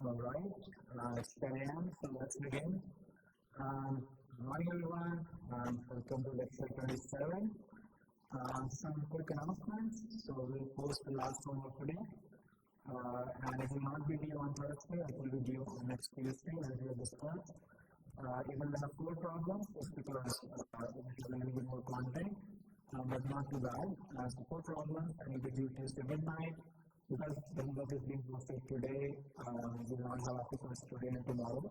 Alright, it's 10 a.m., so let's begin. Good morning, everyone. Welcome to lecture 27. Some quick announcements. So we'll post the last homework today. And it will not be due on Thursday, it will be due on next Tuesday, as we have discussed. Even there are 4 problems, just because it is a little bit more content, but not too bad. So 4 problems, and it will be due Tuesday midnight. Because the homework is being posted today, we will not have after class today and tomorrow.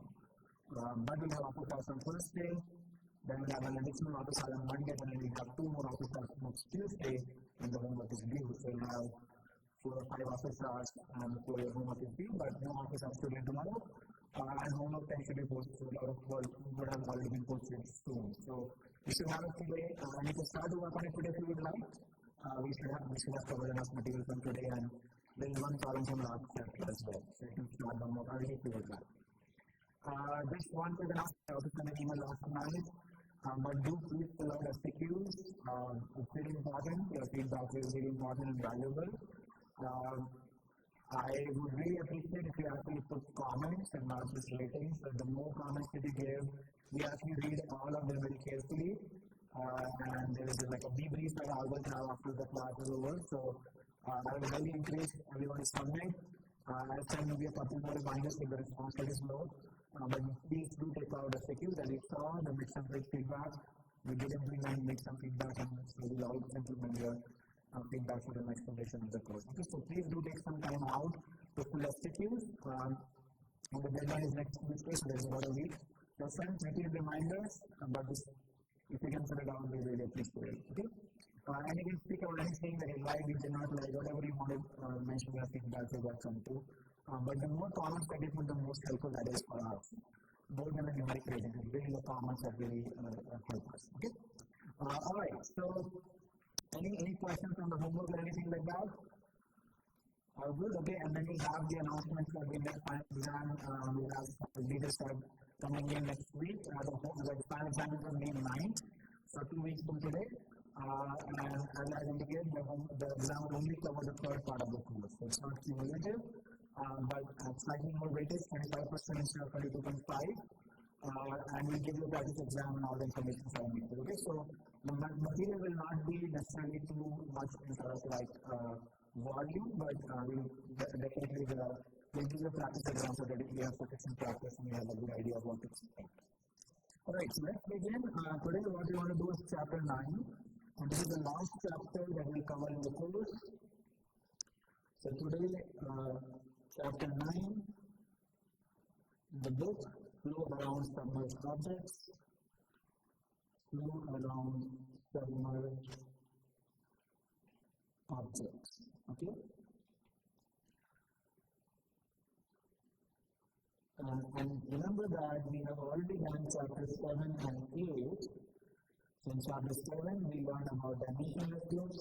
But we'll have after class on Thursday, then we'll have an additional after class on Monday, and then we'll have 2 more after class next Tuesday, and the homework is due. So we'll have 4 or 5 after class for your homework is due, but no after class today and tomorrow. And homework tends to be posted, a lot of work would have already been posted soon. So you should have it today, and you can start to work on it today if you would like. We should have covered enough material from today, and there is one problem from last chapter as well. So you can start the more early if you would like. Just one quick announcement. I also sent an email last night. But do please fill out FAQs. It's really important. Your feedback is really important and valuable. I would really appreciate if you actually put comments and not just ratings. So the more comments that you give, we actually read all of them very carefully. And there is like a debrief that I always have after the class is over. So I would really encourage everyone to submit. I'll send maybe a couple more reminders if the response rate is low. But please do take out the FAQs that you saw, the make some great feedback. We did implement, make some feedback, and so we'll always implement your feedback for the next edition of the course. Okay, so please do take some time out to fill FAQs. And the deadline is next Tuesday, so there's about a week. So send repeat reminders, but if you can fill it out, we really appreciate it. Okay? And you can speak about anything that you like, you did not like, whatever you want to mention your feedback, you're welcome to. But the more comments that you put, the most helpful that is for us. More than the numeric rating, it's really the comments that really help us. Okay? Alright, so any questions on the homework or anything like that? Good, okay, and then we have the announcements for the next final exam. We have leaders coming in next week. The final exam is on May 9th, so 2 weeks from today. And as I indicated, the exam will only cover the third part of the course. So it's not cumulative, but slightly more weightage, 25% instead of 22.5. And we'll give you a practice exam and all the information for you. Okay, so the material will not be necessarily too much in sort of like volume, but we'll definitely we'll give you a practice exam so that we have sufficient practice and we have a good idea of what to expect. Alright, so let's begin. Today what we want to do is chapter 9. And this is the last chapter that we'll cover in the course. So today, chapter 9, the book, Flow Around Submerged Objects. Flow Around Submerged Objects. Okay? And remember that we have already done chapter 7 and 8. So in chapter 7, we learned about dimensionless groups.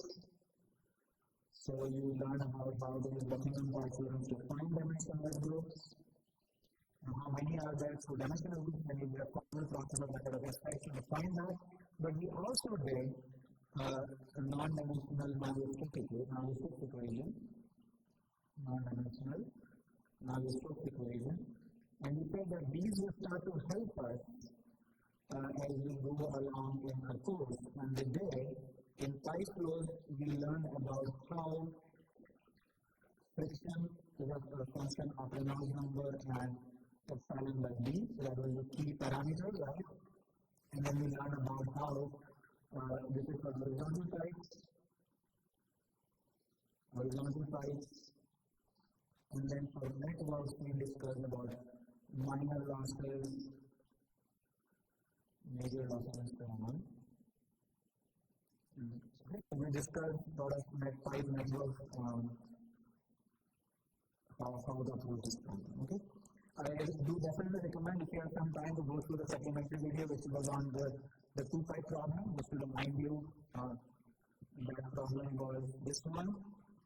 So you learn about how there is Buckingham theorem to find dimensionless groups. And how many are there? So dimensionless groups, then you will have a process of method of extraction to find that. But we also did a non-dimensional Navier-Stokes equation. Non-dimensional Navier-Stokes equation. And we said that these will start to help us as we go along in our course. And today, in pipe flows, we learned about how friction is a function of Reynolds number and epsilon by d. So that was the key parameter, right? And then we learned about how this is for horizontal pipes. And then for networks, we discussed about minor losses, major losses, and so on. We discussed sort of pipe network, how the approach is done. Okay? I do definitely recommend if you have some time to go through the supplementary video which was on the 2-pipe problem, just to remind you that problem was this one.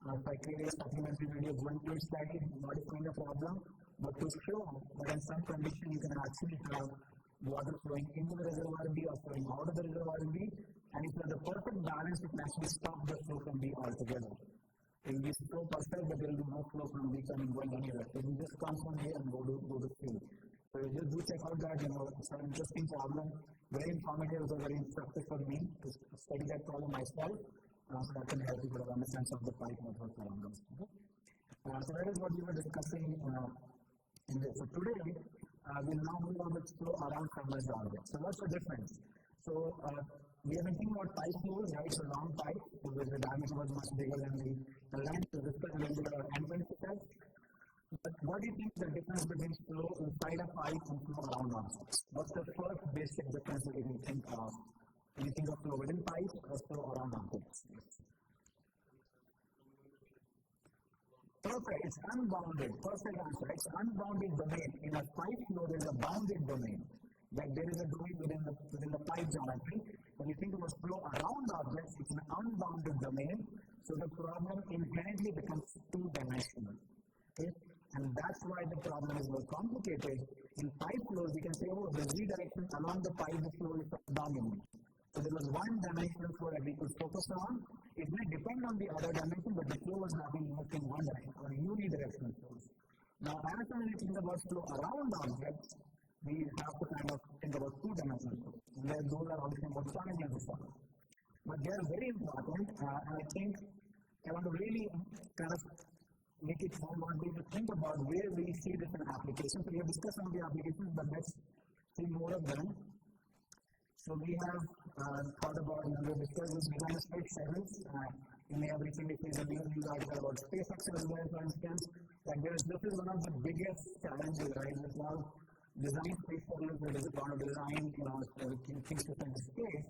If I create a supplementary video going to slightly modifying the problem, but to show that in some condition you can actually have water flowing into the reservoir B or flowing out of the reservoir B, and if you have the perfect balance, you can actually stop the flow from B altogether. It will be so perfect that there will be no flow from B coming going anywhere. It will just come from A and go to C. So you just do check out that, it's an interesting problem, very informative, also very instructive for me to study that problem myself. So that can help you to understand some of the pipe network parameters. Okay? So that is what we were discussing in this. So today, we'll now move on to flow around submerged objects. So what's the difference? So we have been thinking about pipe flows, right? So long pipe, where the diameter was much bigger than the length, so this is when the entrance itself. But what do you think the difference between flow inside a pipe and flow around objects? What's the first basic difference that you can think of when you think of flow within pipe or flow around objects? Perfect, it's unbounded. Perfect answer. It's unbounded domain. In a pipe flow, there is a bounded domain. Like there is a domain within the pipe geometry. When you think about flow around objects, it's an unbounded domain. So the problem inherently becomes two-dimensional. Okay? And that's why the problem is more complicated. In pipe flows, we can say, oh, the z direction along the pipe, the flow is dominant. So there was one dimensional flow that we could focus on. It may depend on the other dimension, but the flow was happening in one direction, or unidirectional flows. Now, as when we think about flow around objects, we have to kind of think about two-dimensional flows. Where those are obviously more challenging to solve. But they are very important, and I think I want to really kind of make it fun, want to think about where we see this in applications. So we have discussed some of the applications, but let's see more of them. So we have thought about, we discussed this design space sevens. You may have recently seen a news article about SpaceX as well, for instance. Like this is one of the biggest challenges, right? It's now design space sevens, where is it going to design, things to send space.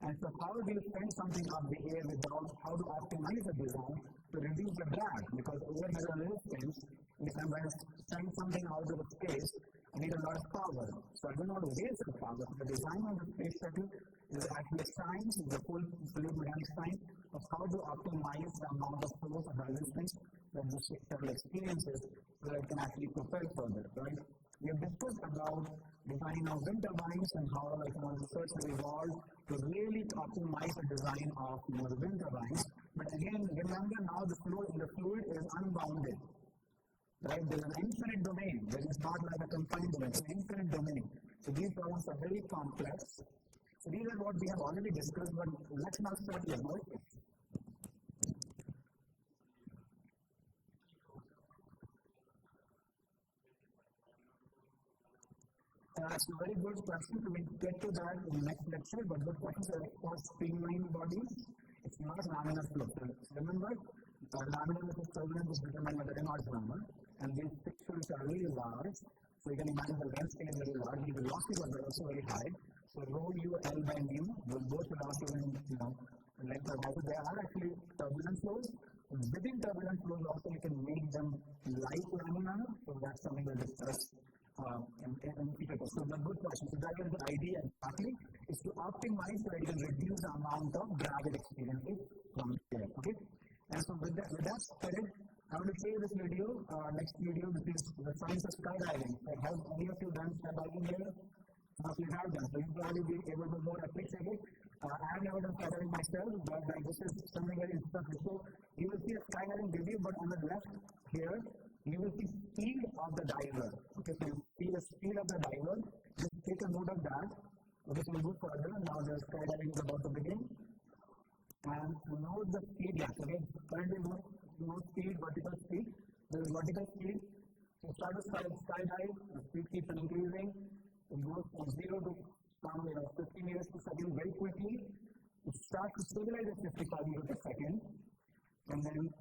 And so how do you send something up the air without how to optimize the design to reduce the drag? Because over measure resistance, if I'm going to send something out of space, I need a lot of power. So I don't want to waste the power. The design of the space shuttle is actually a science, the full fluid mechanics science of how to optimize the amount of force and resistance that the shuttle experiences so that it can actually propel further, right? We have discussed about design of wind turbines and how research has evolved to really optimize the design of the wind turbines. But again, remember now the fluid is unbounded. Right? There is an infinite domain. There is not like a confined domain. It's an infinite domain. So these problems are very complex. So these are what we have already discussed, but let's now start the analysis. That's a very good question. We will get to that in the next lecture, but the questions are for streamlined bodies. It's not laminar flow. Remember, laminar turbulence is determined by the Reynolds number, and these pixels are really large. So you can imagine the length scale is very large. The velocities are also very high. So rho u L by mu, both velocities and length are high. So there are actually turbulent flows. Within turbulent flows also you can make them like laminar. So that's something we'll discuss. So the good question. So that is the idea exactly, is to optimize so that you can reduce the amount of drag it experiences from there. Okay? And so with that said, I want to play this video, next video, which is the science of skydiving. Have any of you done skydiving here? Some of you have done, so you probably be able to more appreciate it. I have never done skydiving myself, but this is something very interesting. So you will see a skydiving video, but on the left here, you will see speed of the diver. Okay, so you see the speed of the diver. Just take a note of that. Okay, so we'll go further. Now the skydiving is about to begin. And note the speed gap. Okay, currently no speed, vertical speed. There is vertical speed. So start to skydive, the speed keeps on increasing. It goes from 0 to some 50 meters per second very quickly. It starts to stabilize at 55 meters per second. And then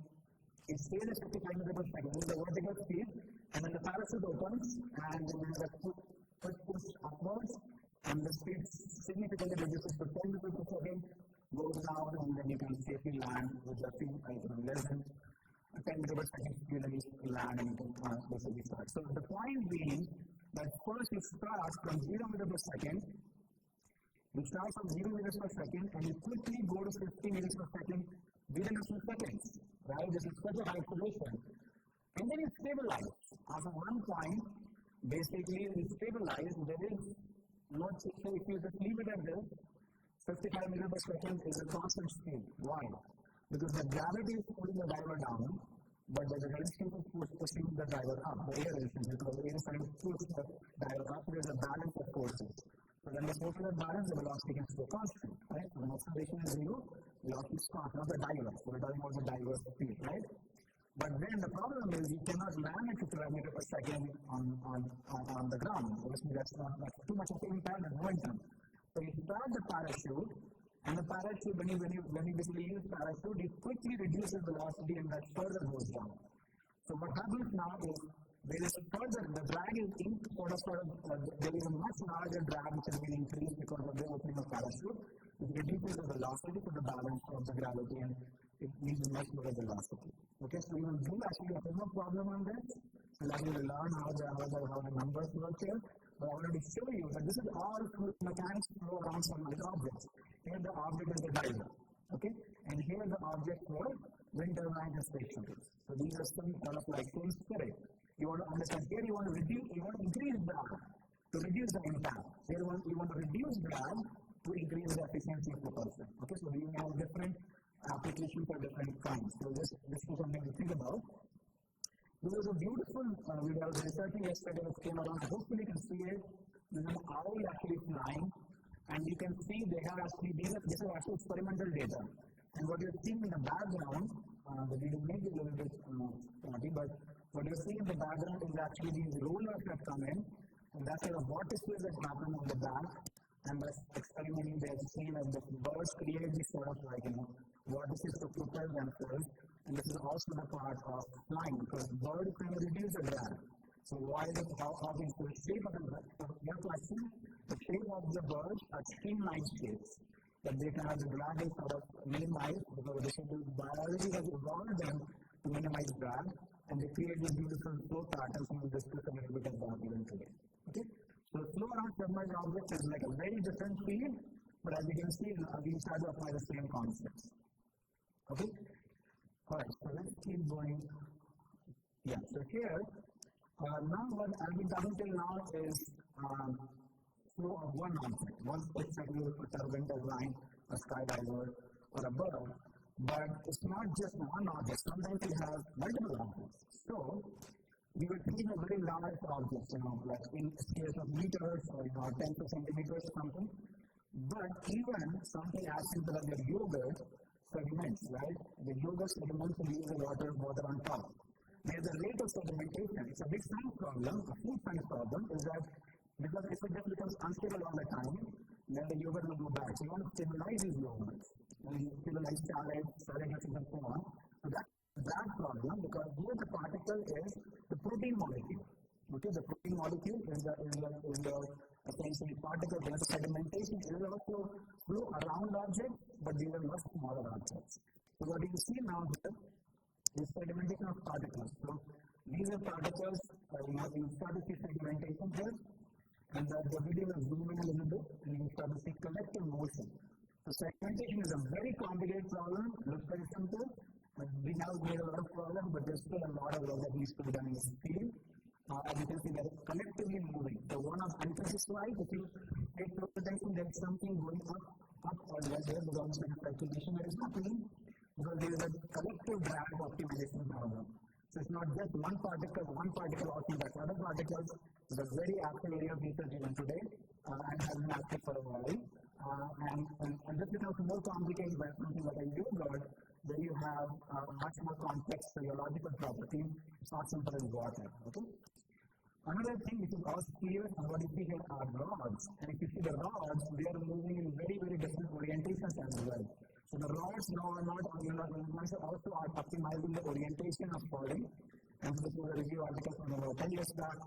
it stays at 55 meters per second. This is the vertical speed. And then the parachute opens, and then the foot pushes upwards, and the speed significantly reduces to 10 meters per second, goes down, and then you can safely land with the speed less than 10 meters per second speed, and you land and you can basically start. So the point being that first you start from 0 meters per second. You start from 0 meters per second, and you quickly go to 50 meters per second within a few seconds. Right? This is such a high acceleration. And then you stabilize. After one point, basically you stabilize. There is no change. So if you just leave it at this, 55 meters per second is a constant speed. Why? because the gravity is pulling the driver down, but there's a resistance force pushing the driver up, the air resistance, because the air is trying to push the driver up, so there's a balance of forces. So when the forces are balanced, the velocity can stay constant, right? When acceleration is zero, velocity is constant, not the diver. So we're talking about the diver's speed, right? But then the problem is you cannot land at 50 kilometers per second on the ground. Obviously, that's too much of an impact and momentum. So you start the parachute, and the parachute, when you basically use parachute, it quickly reduces velocity and that further goes down. So what happens now is there is further, the drag is there is a much larger drag which has been increased because of the opening of parachute. It reduces the velocity to the balance of the gravity and it needs much more velocity. Okay, so you will do actually a no problem on this. So that you will learn how the numbers work here. But I wanted to show you that this is all fluid mechanics flow around some other objects. Here the object is the diver. Okay, and here the object for wind turbine and stationaries. So these are some kind of like same spirit. You want to understand here you want to increase drag to reduce the impact. Here you want to reduce drag to increase the efficiency of propulsion. Okay, so we have different applications for different kinds. So this is something to think about. This is a beautiful video I was researching yesterday that came around. Hopefully you can see it. This is an owl actually flying, and you can see they have actually this is actually experimental data. And what you're seeing in the background, the video may be a little bit spotty, but what you're seeing in the background is actually these rollers that come in, and that's where the vortices that happen on the back. And by experimenting, they have seen that the birds create this sort of like, vortices to propel themselves. And this is also the part of flying because birds kind of reduce the drag. So why is it how is the shape of the bird? Your question, the shape of the birds are streamlined shapes. That they can have the drag is sort of minimized because the biology has evolved them to minimize drag and they create these beautiful flow patterns and we'll discuss a little bit about that even today. Okay? So flow around submerged objects is like a very different field, but as you can see, we start to apply the same concepts. Okay? Alright, so let's keep going. Yeah, so here, now what I've been talking till now is flow of one object. One picture you will put a wind turbine, a skydiver, or a bird. But it's not just one object. Sometimes we have multiple objects. So, we will take a very large object, like in scale of meters or 10 to centimeters or something. But even something as simple as a yogurt sediments, right? The yogurt sediments will use the water on top. There's a rate of sedimentation. It's a big science problem, a food science problem, is that because if it just becomes unstable all the time, then the yogurt will go back. So you want to stabilize these yogurts. And you stabilize salad and so on. So that's that problem because here the particle is the protein molecule. Okay, the protein molecule is the essentially particle. There is a sedimentation. It will also flow around objects, but these are much smaller objects. So what you see now here is sedimentation of particles. So these are particles. You start to see sedimentation here, and the video will zoom in a little bit, and you start to see collective motion. So sedimentation is a very complicated problem. Looks very simple. But we have made a lot of progress, but there's still a lot of work that needs to be done in this field. As you can see, they're collectively moving. So one of emphasis wise, if you pay close attention, there's something going up or less. There's almost like a calculation that is happening because there is a collective drag optimization problem. So it's not just one particle optimizes other particles. It's a very active area of research even today and has been active for a while. And this becomes more complicated by something like a yogurt, where you have much more complex physiological properties. It's not simple as water. Okay? Another thing which is also clear, and what you see here are rods. And if you see the rods, they are moving in very, very different orientations as well. So the rods now are not also are optimizing the orientation of falling. And so this was a review article from about 10 years back,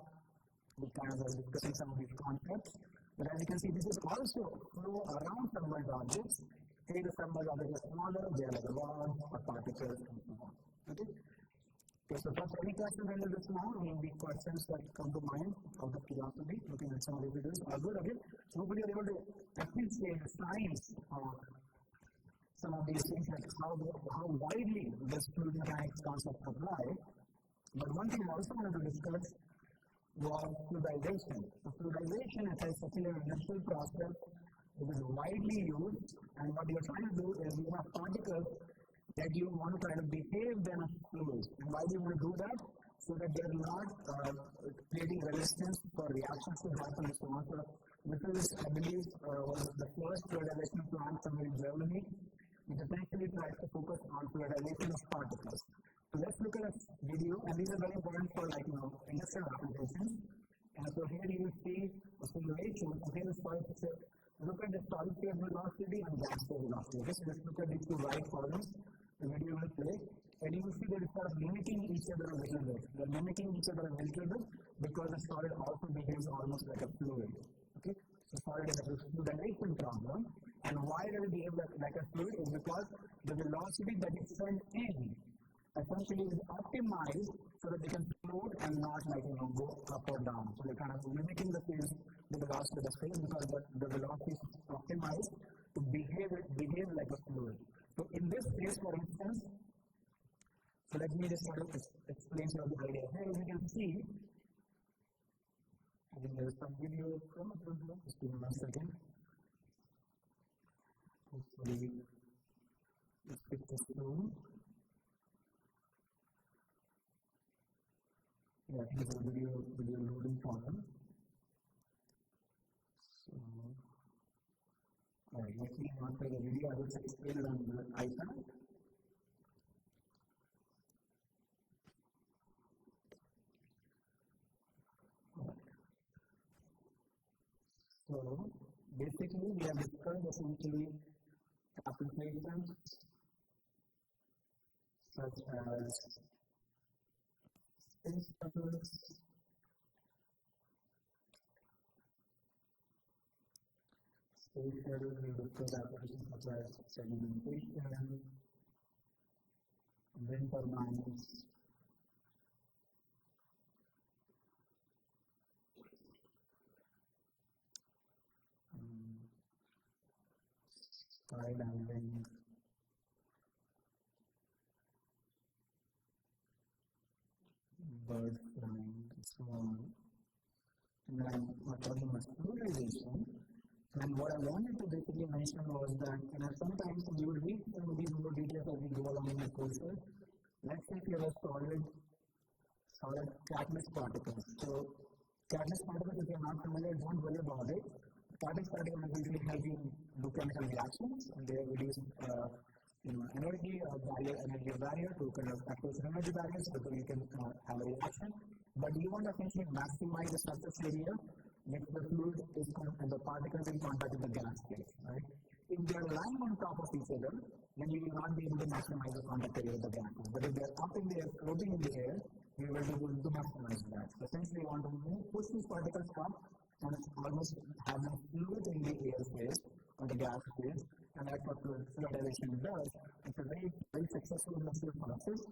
which kind of was discussing some of these concepts. But as you can see, this is also flow around submerged objects. Here the submerged objects are smaller, they are like rods or particles and so on. Okay? Okay, so first, any questions under this now? Any questions that come to mind out of curiosity, looking at some of the videos are good, okay? So hopefully you're able to appreciate the science of some of these things, like how widely this fluid mechanics concept apply. But one thing I also wanted to discuss was fluidization. So fluidization is essentially an industrial process. It is widely used, and what you're trying to do is you have particles that you want to try to behave than a fluid. And why do you want to do that? So that they are not creating resistance for reactions to happen and so on. So this is, I believe, was the first fluidization plant somewhere in Germany, which essentially tries to focus on fluidization of particles. So let's look at a video, and these are very important for industrial applications. And so here you will see a simulation. Okay, the solid state. Look at the solid state velocity and gas state velocity. Okay, so let's look at these two right columns. The video will play, and you will see that it's sort of mimicking each other a little bit. They're mimicking each other a little bit because the solid also behaves almost like a fluid. Okay, so solid is a fluidization problem, and why does it behave like a fluid? Is because the velocity that is sent in essentially is optimized so that they can float and not go up or down. So they're kind of mimicking the velocity of the space because the velocity is optimized to behave like a fluid. So in this case, for instance, so let me just sort of explain some of the idea. Here as you can see, I think there is some video from just give me 1 second. Hopefully, let's pick this through. Yeah, here's a video loading problem. So, alright, let me not play the video, I will just explain it on the iPad. So, basically, we have discussed essentially applications such as space shuttles, we discuss applications such as sedimentation, wind turbines, skydiving, bird flying, and so on. And then we're talking about fluidization. And what I wanted to basically mention was that sometimes you will read some of these more details as we go along in the courses. Let's say if you have a solid catalyst particles. So catalyst particles, if you're not familiar, don't worry about it. Catalyst particles will usually help you do chemical reactions, and they reduce energy barrier to kind of activate energy barriers so that you can have a reaction. But you want to essentially maximize the surface area which the fluid is and the particles in contact with the gas phase, right? If they are lying on top of each other, then you will not be able to maximize the contact area with the gas. But if they are up in the air, floating in the air, you will be able to maximize that. So essentially, you want to push these particles up and almost have them fluid in the air phase or the gas phase, and that's what fluidization does. It's a very, very successful industrial process.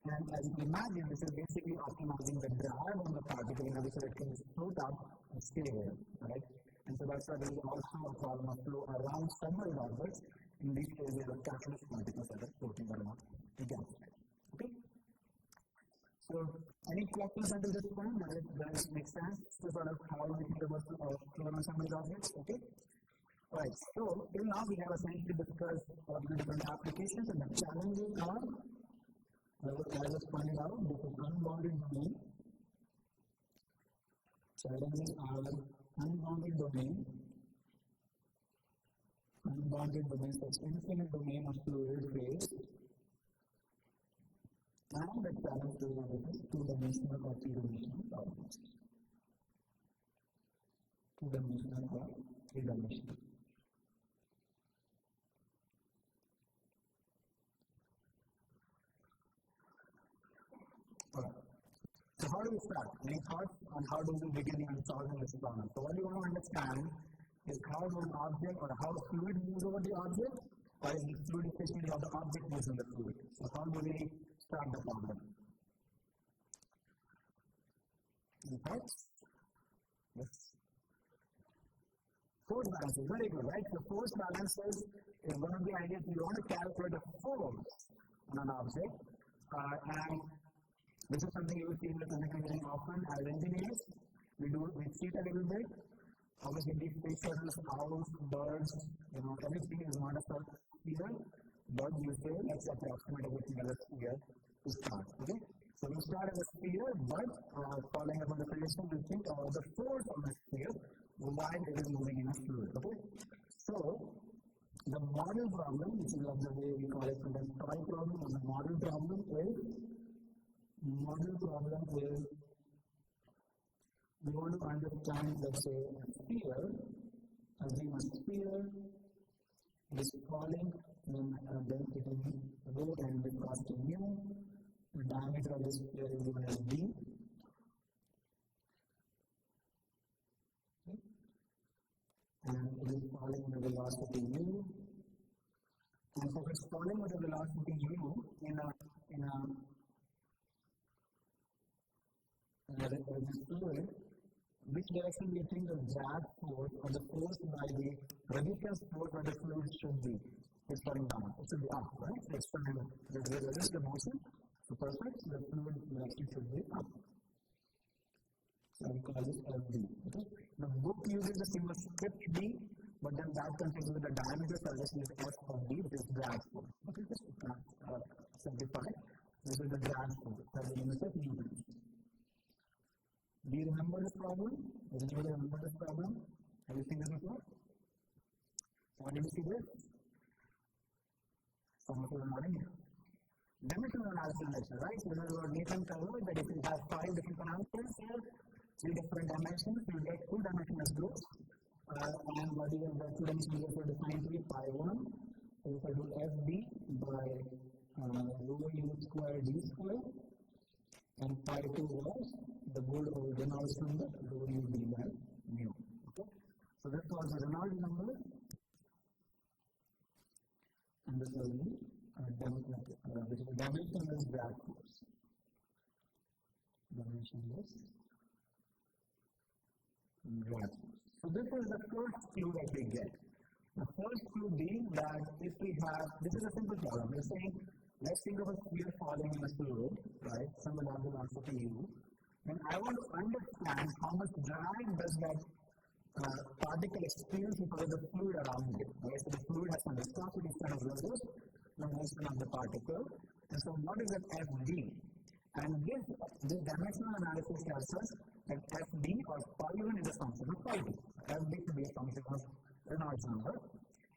And as you can imagine, this is basically optimizing the drag on the particle so that it can float up and stay there, right? And so that's why there is also a problem of flow around submerged objects. In these cases, the catalyst particles that are floating around the gas. Okay? So, any questions until this point? Does it make sense to sort of how we think about flow around submerged objects? Okay? Alright, so till now we have essentially discussed all the different applications, and the challenges are. As I just pointed out, this is unbounded domain. Challenges are unbounded domain, such infinite domain of fluid phase, and the challenge is two-dimensional or three-dimensional problems. Two-dimensional or three-dimensional. So how do we start? Any thoughts on how do we begin in solving this problem? So what you want to understand is how an object or how fluid moves over the object, or is the fluid efficiently how the object moves in the fluid? So how do we start the problem? Any thoughts? Yes. Force balances, very good, right? So force balances is one of the ideas. You want to calculate a force on an object, and this is something you will see in the physical engineering often as engineers. We see it a little bit. Obviously, these space shuttles, owls, birds, everything is not a here. but you say let's approximate everything as a sphere to start. Okay? So we start as a sphere, but following up on the prediction, we think about the force on the sphere while it is moving in a fluid. Okay? So the model problem, which is like the way we call it the toy problem, or the model problem is we want to understand, let's say, a sphere, assume a sphere is falling in a density rho and viscosity mu. The diameter of this sphere is given as d. Okay. And it is falling with a velocity u. And so it's falling with a velocity u in a fluid, which direction do you think the drag force or the force by the resistance force by the fluid should be? It's falling down. It should be up, right? It's falling. The resist the motion. So perfect. The fluid direction should be up. So we call this FD. Okay. The book uses the symbol script D, but then that contains with the diameter, so I'll just use F of D, which is drag force. Okay, just simplify. This is the drag force. That's the unit of Newton. Do you remember this problem? Does anybody remember this problem? Have you seen this before? When did you see this? Some of you are nodding. Dimensional analysis lecture, right? So this is what Nathan covered, that if you have 5 different parameters here, 3 different dimensions, you get 2 dimensional groups. And what is the 2 dimensional group will define to be pi 1. So if I do FD by rho u square d square, and pi 2 was the gold or Reynolds number, rho u d by mu. Okay? So this was the Reynolds number, and this was the dimensionless drag force. Dimensionless drag force. So this is the first clue that we get. The first clue being that if we have, this is a simple problem. We're saying, let's think of a sphere falling in a fluid, right? Some large velocity u. And I want to understand how much drag does that particle experience because of the fluid around it. Okay? So the fluid has some viscosity, kind of resist the motion of the particle. And so what is that FD? And this dimensional analysis tells us that FD or pi 1 is a function of pi 2. FD should be a function of Reynolds number.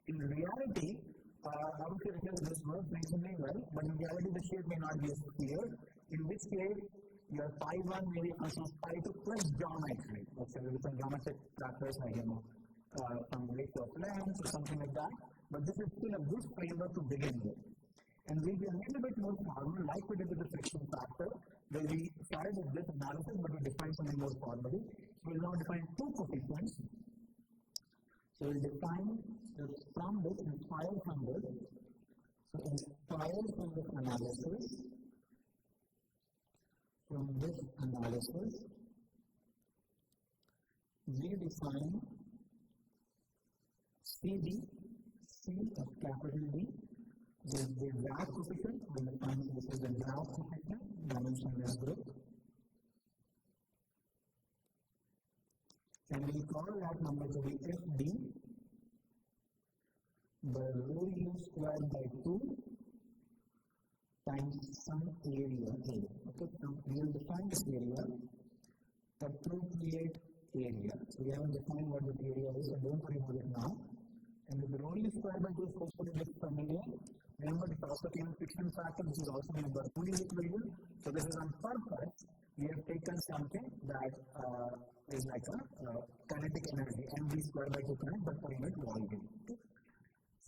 In reality, obviously this works reasonably well, but in reality the shape may not be as clear. In which case, your pi 1 may be a function of pi 2 plus geometry. Let's say with some geometric factors like some ratio of length or something like that. But this is still a good framework to begin with. And we'll be a little bit more formal, like we did with the friction factor, where we started with this analysis, but we defined something more formally. So we'll now define 2 coefficients. So we'll define from this inspired from this. So inspired from this analysis, we define CD, C of capital D, is the drag coefficient. We define this as the drag coefficient, dimensionless group. And we call that number to be FD by rho u squared by 2 times some area A. Okay, now we will define this area, appropriate area. So we haven't defined what the area is, so don't worry about it now. And with rho u squared by 2 is also this familiar. Remember the Pascal friction factor, which is also in the Bernoulli equation. So this is on purpose. We have taken something that is like a kinetic energy, mv squared by 2 current, but per unit volume. Okay?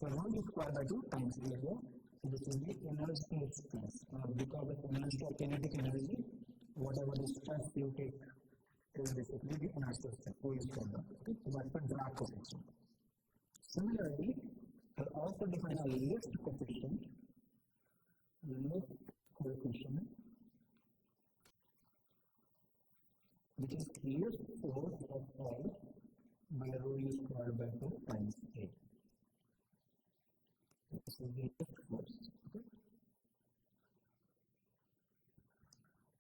So rho u squared by 2 times area. So this is the energy express. Because of energy or kinetic energy, whatever the stress you take is basically the energy stress. Rho u squared by 2. Okay? So that's the drag coefficient. Similarly, I also define a lift coefficient, which is lift force of all by rho u squared by 2 times A. This is the lift force. Okay?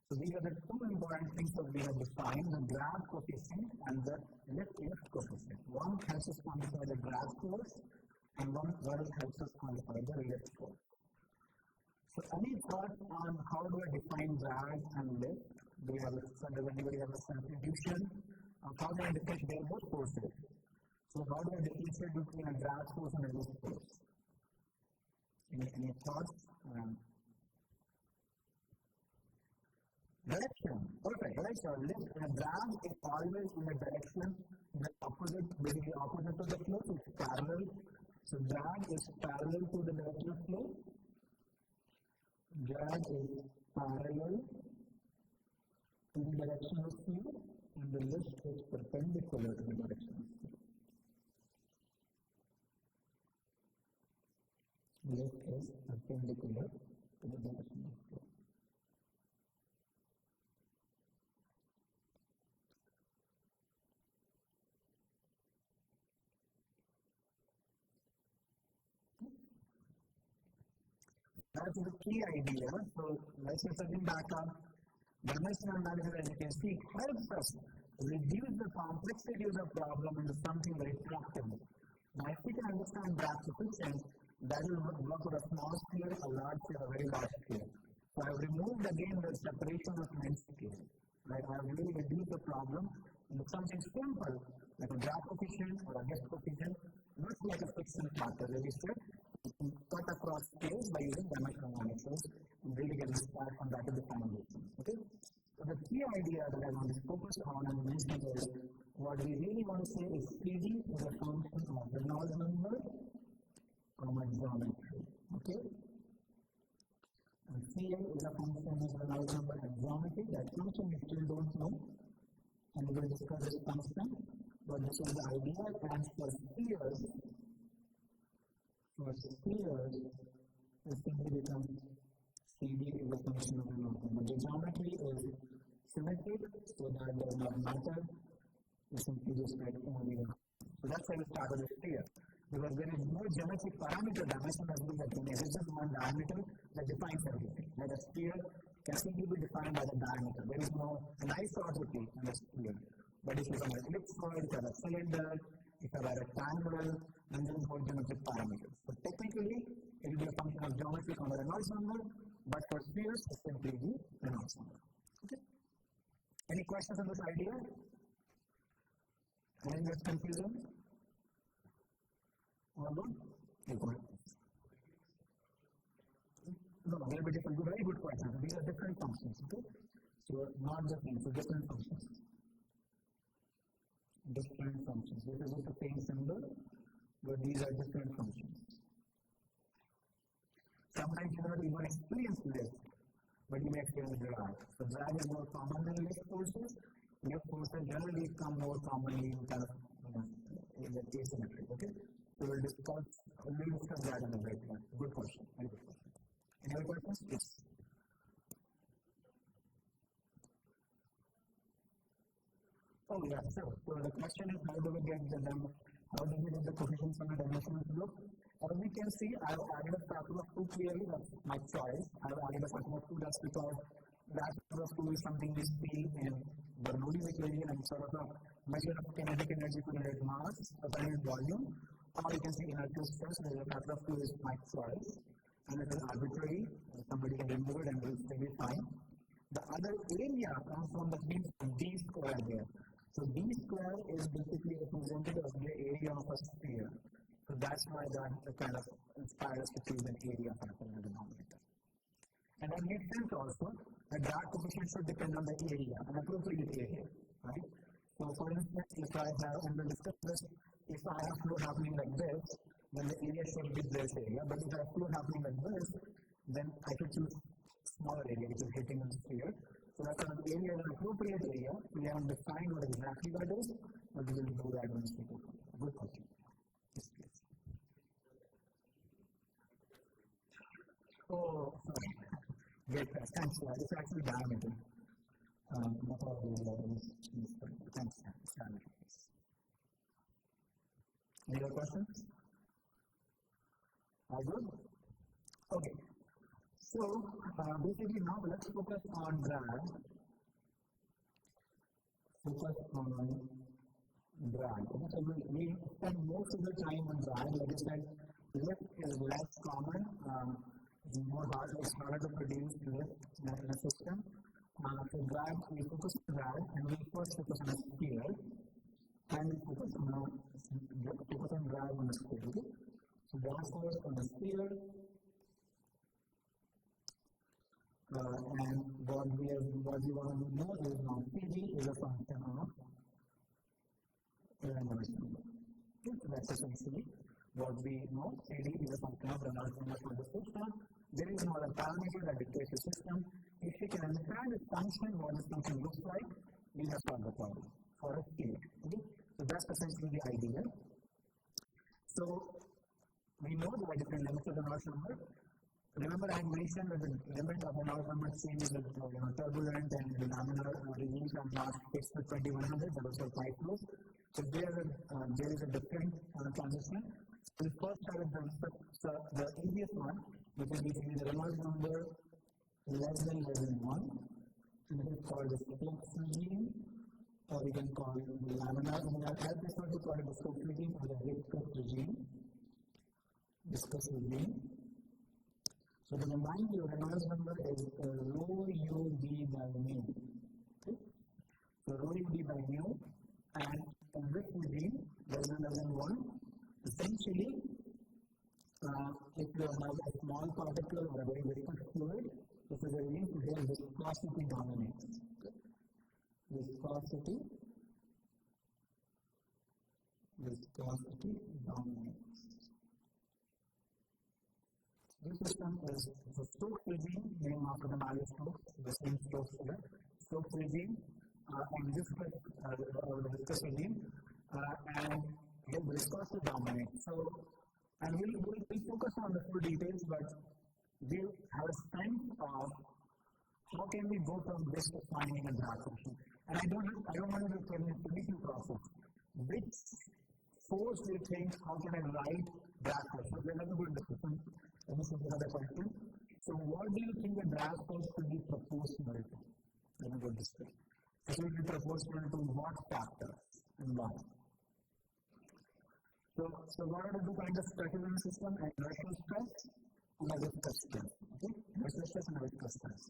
So these are the 2 important things that we have defined, the drag coefficient and the lift coefficient. One helps us quantify the drag force, and one where it helps us quantify the lift force. So any thoughts on how do I define drag and lift? Does anybody have a substitution of how do I differentiate both forces? So how do I differentiate between a drag force and a lift force? Any thoughts? Direction. Perfect. Right. So lift and drag is always in the direction the opposite, basically opposite to the flow. So it's parallel. So drag is parallel to the direction of flow. Drag is parallel to the direction of flow, and the lift is perpendicular to the direction of flow. Lift is perpendicular to the direction of flow. That's the key idea. So let's just something back up. Dimensional analysis, as you can see, helps us reduce the complexity of the problem into something very practical. Now, if we can understand drag coefficient, that will work with a small scale, a large scale, a very large scale. So I've removed again the separation of length scale. Right? I've really reduced the problem into something simple, like a drag coefficient or a lift coefficient, not like a friction factor. As we said, cut across scales by using dimensional analysis and really get inspired from that to define this. Okay? So the key idea that I want to focus on and mention is what we really want to say is PD is a function of the Reynolds number from a geometry. Okay? And CL is a function of the Reynolds number and geometry. That function we still don't know, and we will discuss this function, but this is the idea. And for spheres, it simply becomes CD is a function of the number. But the geometry is symmetric, so that does not matter. We simply just write only one. So that's why we start with a sphere. Because there is no geometric parameter dimension as we get in. It is just one diameter that defines everything. Like a sphere can simply be defined by the diameter. There is no anisotropy in a sphere. But if you have an ellipsoid, if you have a cylinder, if you have a rectangle, then there is no geometric parameters. So technically, it will be a function of geometry from the Reynolds number, but for spheres, it's simply the Reynolds number. Okay? Any questions on this idea? Anything that's confusing? All good? Go ahead. No, they'll be different. Very good questions. These are different functions. Okay? So not the same, so different functions. Different functions. This is just the same symbol, but these are different functions. Sometimes you don't even experience lift, but you may experience drag. So drag is more common than lift forces. Lift forces generally come more commonly in kind of in the asymmetry. Okay? So we'll discuss that in a bit. Good question. Very good question. Any other questions? Yes. Oh, yeah, sure. So the question is how do we get the coefficients from the dimensional flow? As we can see, I've added a factor of 2 clearly, that's my choice. I've added a factor of 2, that's because that factor of 2 is something we see in Bernoulli's equation and sort of a measure of kinetic energy per unit mass, per unit volume. Or you can see inertial stress, where the factor of 2 is my choice. And it is arbitrary, somebody can remove it and it will still be fine. The other area comes from the d square here. So d square is basically represented as the area of a sphere. So that's why that kind of inspires us to choose an area factor in the denominator. And that makes sense also that drag coefficient should depend on the area, an appropriate area, right? So for instance, if I have, and we'll discuss this, if I have flow happening like this, then the area should be this area. But if I have flow happening like this, then I should choose smaller area, which is hitting the sphere. So that's an area is an appropriate area. We haven't defined what exactly that is, but we will do that when we speak about it. Good question. Yes, please. Oh, sorry. Great, thanks. It's actually diameter. Thanks. Any other questions? All good? Okay. So, basically now let's focus on drag. Okay, so we spend most of the time on drag. Like I said, Lift is less common. It's harder to produce lift in a system. So drag, we focus on drag, and we first focus on a sphere, and we focus on drag on a sphere. Okay? So drag force on a sphere, and what we want to know is now CD is a function of Reynolds number. Okay? So that's essentially what we know. CD is a function of Reynolds number for the system. There is no other parameter that dictates the system. If you can understand this function, what this function looks like, we have solved the problem for a state. Okay? So that's essentially the idea. So we know there are different limits of the Reynolds number. Remember, I mentioned that the limit of the Reynolds number changes with turbulent and laminar regimes are not fixed with 2100, but also 5 flows. So there is a different transition. So the first start with the easiest one, which is basically the Reynolds number less than 1, and it is called the flux regime, or we can call it the laminar. I prefer to call it the flux regime or the viscous regime. So to remind you, Reynolds number is rho UB by mu. Okay? So rho UB by mu, and in this regime, less than 1, essentially, if you have a small particle or a very viscous fluid, this is a regime where viscosity dominates. Viscosity dominates. This system is the Stokes regime, named after the Marie Stokes, the same Stokes here. Stokes regime, and the viscous regime, and the viscosity dominates. So, and we'll focus on the full details, but we'll have a sense of how can we go from this to finding a drag function. And I don't want to tell you the predicting process. Which force do you think, how can I write drag force? So let me go to the system. Let me see another question. So what do you think the drag force should be proportional to? Let me go this way. It should be proportional to what factor and why? So what are the two kinds of stresses in the system? An inertial stress and a viscous stress. Okay? Inertial stress and a viscous stress.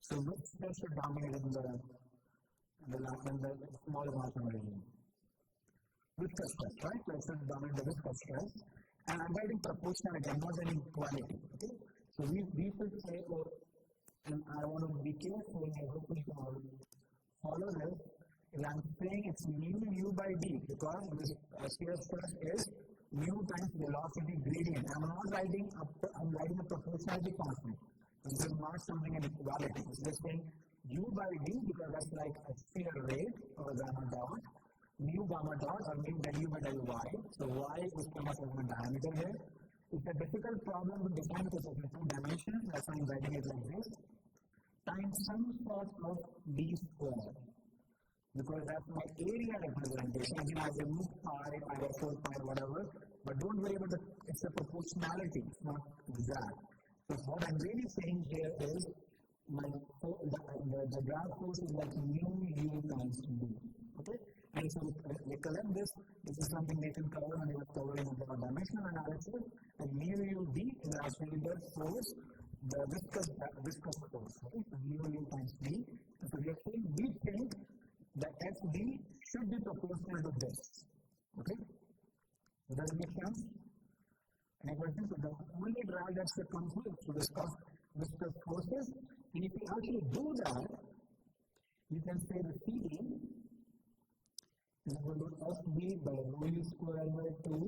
So which stress should dominate in the small Markov regime? Viscous stress, right? So it should dominate the viscous stress. And I'm writing proportionality, I'm not writing equality. Okay? So we should say, and I want to be careful, I hope you can follow this. If I'm saying it's mu by d, because this shear stress is mu times velocity gradient. I'm not writing I'm writing a proportionality constant. This is not something in equality. It's just saying u by d, because that's like a shear rate or gamma dot, mu gamma dot or mu du by dy. So y is kind of a diameter here. It's a difficult problem to define because of the 2 dimensions. That's why I'm writing it like this. Times some sort of d square. Because that's my area representation. Again, I remove pi, pi by 4, pi, whatever. But don't worry about it's a proportionality. It's not exact. So what I'm really saying here is the drag force is like mu u times d. Okay? And so recollect this. This is something they can cover when they were covering the dimensional analysis. And mu u d is actually the force, the viscous force. Okay? So mu u times d. So we are saying we think the FD should be proportional to this. Okay? Does it make sense? Any questions? So the only drag that should come through is viscous forces. And if you actually do that, you can say the CD is equal to FD by rho u square by 2.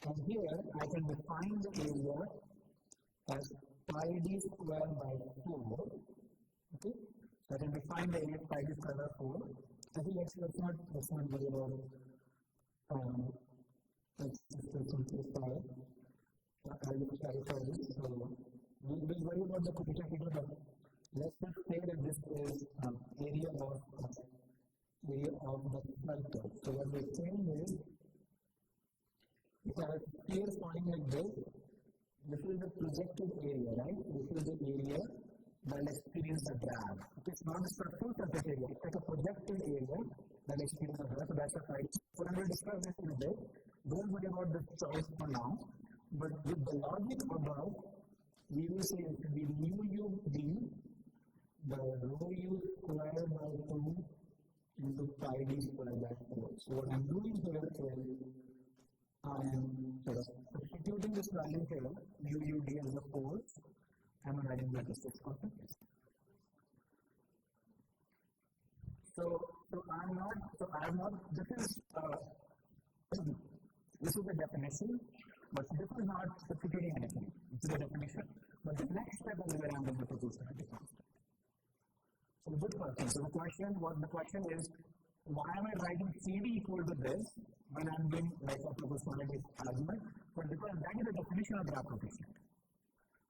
And here I can define the area as pi d square by 4. Okay? So I can define the area pi d square by 4. I think let's not worry about let's simplify. I will clarify this. So we'll worry about the coefficient here, but let's just say that this is area of the circle. So what we're saying is, if I have a sphere falling like this is the projected area, right? This is the area that will experience the drag. Okay, it's not a structural surface area, it's like a projected area that will experience the drag. So that's the side. So when we discuss this in a bit, Don't worry about the choice for now, but with the logic above, we will say it will be mu u d by rho u square by 2 into pi d square by 4. So what I'm doing here is I am sort of substituting this value here, mu u d as a force, and I'm writing that as 6 constant. So I'm not, this is the definition, but this is not substituting anything. This is the definition. But the next step is where I'm going to produce the constant. So good question. So the question is, why am I writing CD equal to this when I'm doing like a proportionality argument? But because that is the definition of graph coefficient.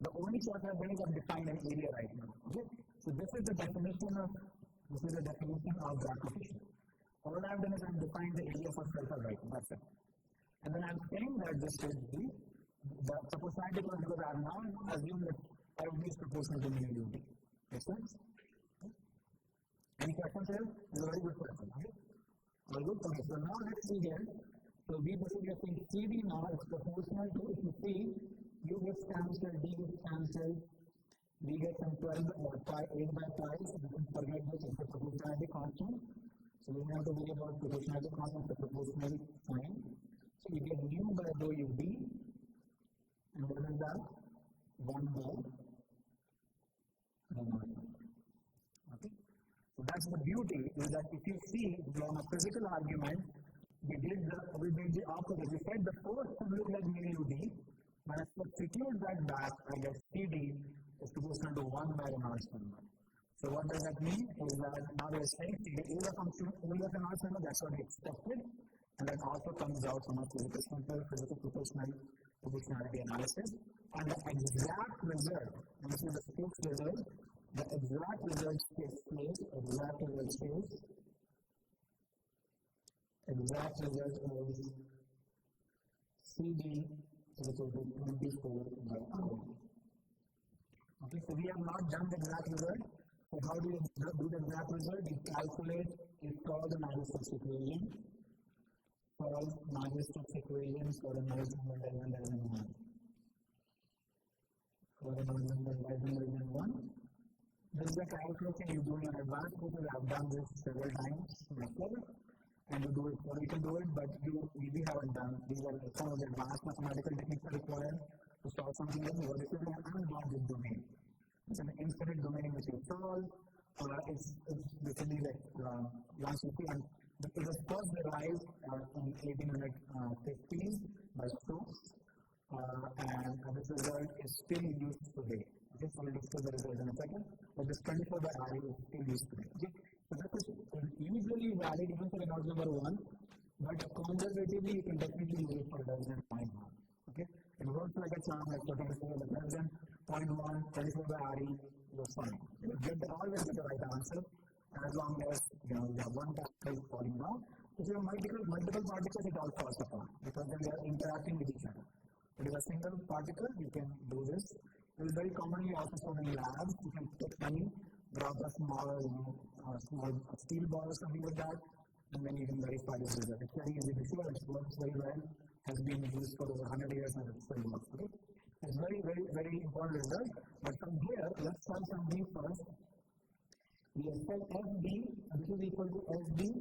The only choice I've done is I've defined an area right now. Okay? So this is the definition of graph coefficient. All I've done is I've defined the area for circle right now. That's it. And then I'm saying that this is the proportionality clause because I have now assumed that every is proportional to mu u d. Make sense? Any questions here? This is a very good question. Okay? All good? Okay, so now let's see here. So we basically are saying CD now is proportional to, if you see, u gets cancelled, d gets cancelled, d gets some 12 or 8 by 5, so you can forget this, it's a proportionality constant. So we have to worry about proportionality constant, the proportional sign. So you get mu by rho u d, and what is that? 1 by rho naught. Okay? So that's the beauty, is that if you see from a physical argument, we did the opposite. We said the force should look like mu u d, but I substitute that back, I get CD is proportional to 1 by Reynolds number. So what does that mean? Is that now we are saying CD is a function only of Reynolds number, that's what we expected, and that also comes out from a physical proportionality analysis. And the exact result, and this is the fixed result, the exact result takes place, exact result is CD is equal to 24 by R. Okay, so we have not done the exact result. So how do you do the exact result? You calculate, you solve the Navier-Stokes equation, solve Navier-Stokes equations for the noise number less than 1. For the noise number less than 1. This is the calculation you do in advance because I've done this several times before, and you can do it, but you really haven't done. These are some of the advanced mathematical techniques that required to solve something like this. This is an unbounded domain. It's an infinite domain in which you solve. It's basically like once you see, and it was first derived in 1850s by Stokes, and this result is still used today. Okay, so we'll discuss the result in a second. But this 24 by R is still used today. Okay, so that is usually valid even for Reynolds number 1, but conservatively you can definitely use it for less than 0.1. Okay, it works like a charm, like 24 but less than 0.1, 24 by RE, you're fine. You always get the right answer as long as you have one particle falling down. If you have multiple particles, it all falls apart because then they are interacting with each other. But if a single particle, you can do this. It is very commonly also found in labs. You can take money, drop a small steel ball or something like that, and then you can verify this result. It's very easy to show. It works very well. Has been used for over 100 years and it still works. Okay? It's very, very, very important result. But from here, let's solve some B first. We have said FB, this is equal to FB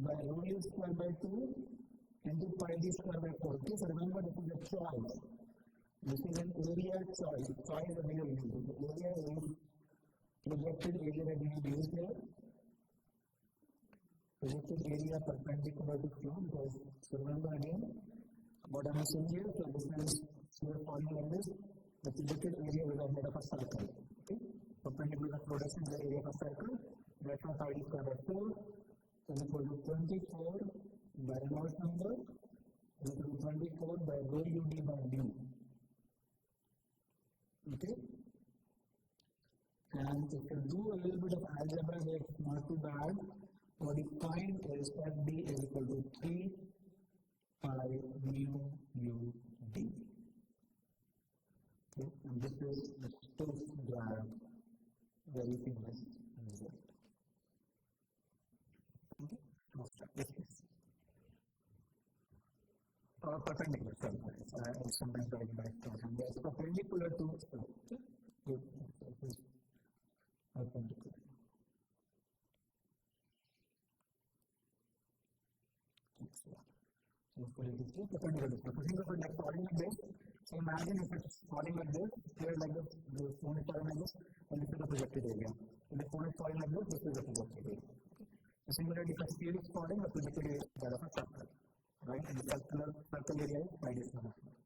by rho u square by 2 into pi d square by 4. Okay, so remember this is a choice. This is an area choice. Choice that we have used. The area is projected area that we have used here. Projected area perpendicular to Q, because so remember again what I'm saying here. So this is here falling like this. The projected area is made of a circle. Okay, perpendicular projection is the area of a circle. That's why pi d square by 4 is equal to 24 by Reynolds number is equal to 24 by rho u d by d. Okay, and if you do a little bit of algebra here, it's not too bad. What you find is FD is equal to 3 pi mu u d. Okay, and this is the Stokes graph, very famous result. Okay, yes, please. perpendicular surface. It's sometimes called by and it's perpendicular to perpendicular. So perpendicular. Think of it like falling like this. So imagine if it's falling like this, here like this, the phone is falling like this, and this is the projected area. If the phone is falling like this is the projected area. So similarly, if a sphere is falling, the projected area is that of a circle, right? And the circle area is radius of a sphere.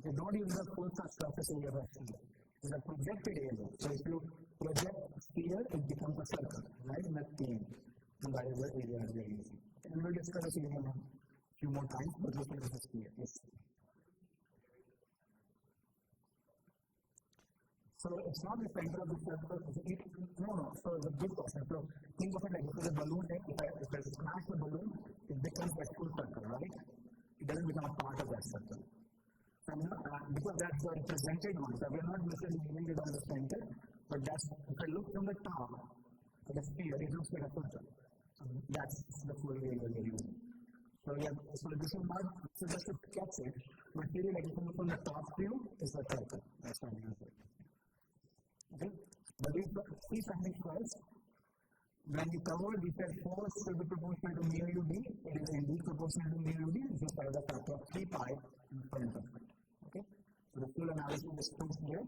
Okay, don't use the full surface area of a sphere. It's a projected area. So if you project a sphere, it becomes a circle, right? In that plane. And that is the area we are using. And we'll discuss this again a few more times, but this is the sphere. Yes. So it's not the center of the circle. No. So it's a good question. So think of it like this is a balloon. If I smash the balloon, it becomes a full circle, right? It doesn't become a part of that circle. So because that's the represented one. So we're not necessarily moving it on the center, but that's if I look from the top, the sphere, it looks like a circle. That's the full area we're using. So yeah, so this is not so just to catch it, but really like if you look from the top view, it's a circle. That's what I'm using. Okay, but these three findings first. When you covered, we said force will be proportional to mu ud. It is indeed proportional to mu ud. This is by the factor of 3 pi in front of it. Okay, so the full analysis is proved here.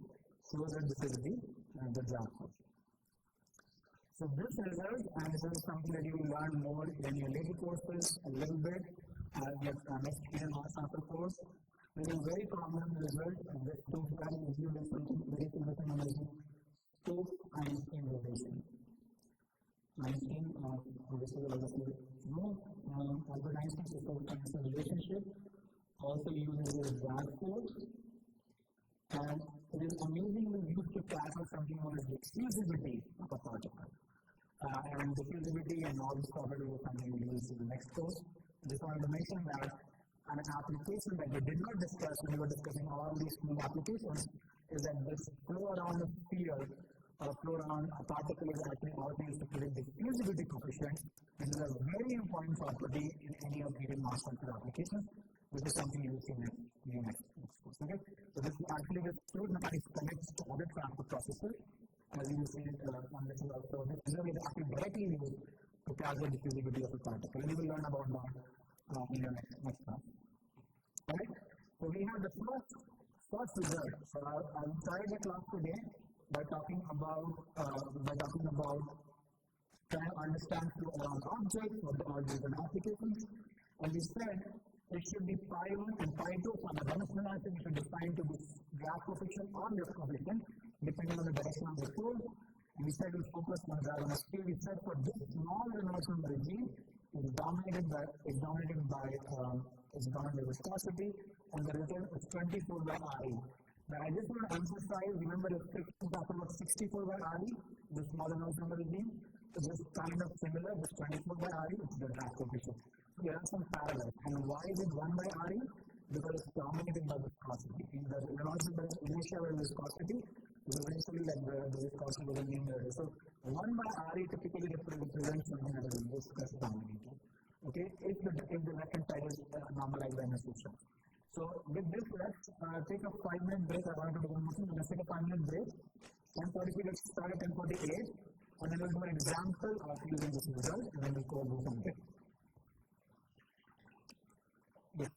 Shows that this is the ground force. So this result, and this is something that you will learn more in your later courses a little bit. Your next year mass transfer course. This is a very common result. This proves that if you do something very similar to analysis. Einstein relation. Einstein, this is obviously Albert Einstein's Einstein relationship also uses the drag force, and it is amazingly used to tackle something known as diffusivity of a particle. And diffusivity and all this property is something we use in the next course. Just wanted to mention that an application that we did not discuss when we were discussing all these new applications is that this flow around a sphere or flow around a particle is actually also used to predict diffusivity coefficient, which is a very important property in any of the mass transfer applications, which is something you will see in the next course. Okay? So this actually the fluid mechanics connects to other transfer processes, as you will see on this also. This is actually directly used to calculate diffusivity of a particle, and you will learn about that in your next class. Alright? So we have the first result. So I'll start the class today by talking about trying to understand flow around objects or all different applications. And we said it should be pi 1 and pi 2 from a dimensional analysis. We should define to be drag coefficient or lift coefficient depending on the direction of the flow. And we said we focus on drag on a scale. We said for this small dimensional regime is dominated by viscosity, and the result is 24 by RE. But I just want to emphasize, remember the friction factor was 64 by RE, the small dimensional regime. So this is kind of similar, this 24 by RE, which is the drag coefficient. So there are some parallels. And why is it 1 by RE? Because it's dominated by viscosity. In the Reynolds inertia by viscosity, is eventually like the viscosity will remain there. So 1 by RE typically represents something that is viscous dominated. Okay, if the left-hand side is normalized by an system. So with this, let's take a 5-minute break. I want to do one more thing. Let's take a 5-minute break. 10:43, let's start at 10:48. And then we'll do an example of using this result, and then we'll go from there. Yes.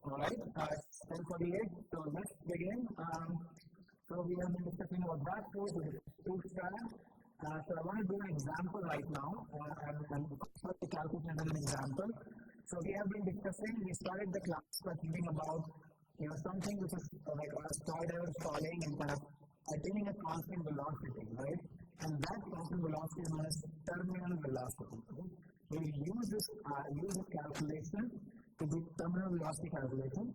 Alright, 10:48, so let's begin. So we have been discussing about that course, which is two star. So I want to do an example right now, and first to calculate an example. So we have been discussing, we started the class by thinking about, something which is like a solid falling and kind of attaining a constant velocity, right? And that constant velocity is known as terminal velocity. Okay? We use this calculation to do terminal velocity calculation.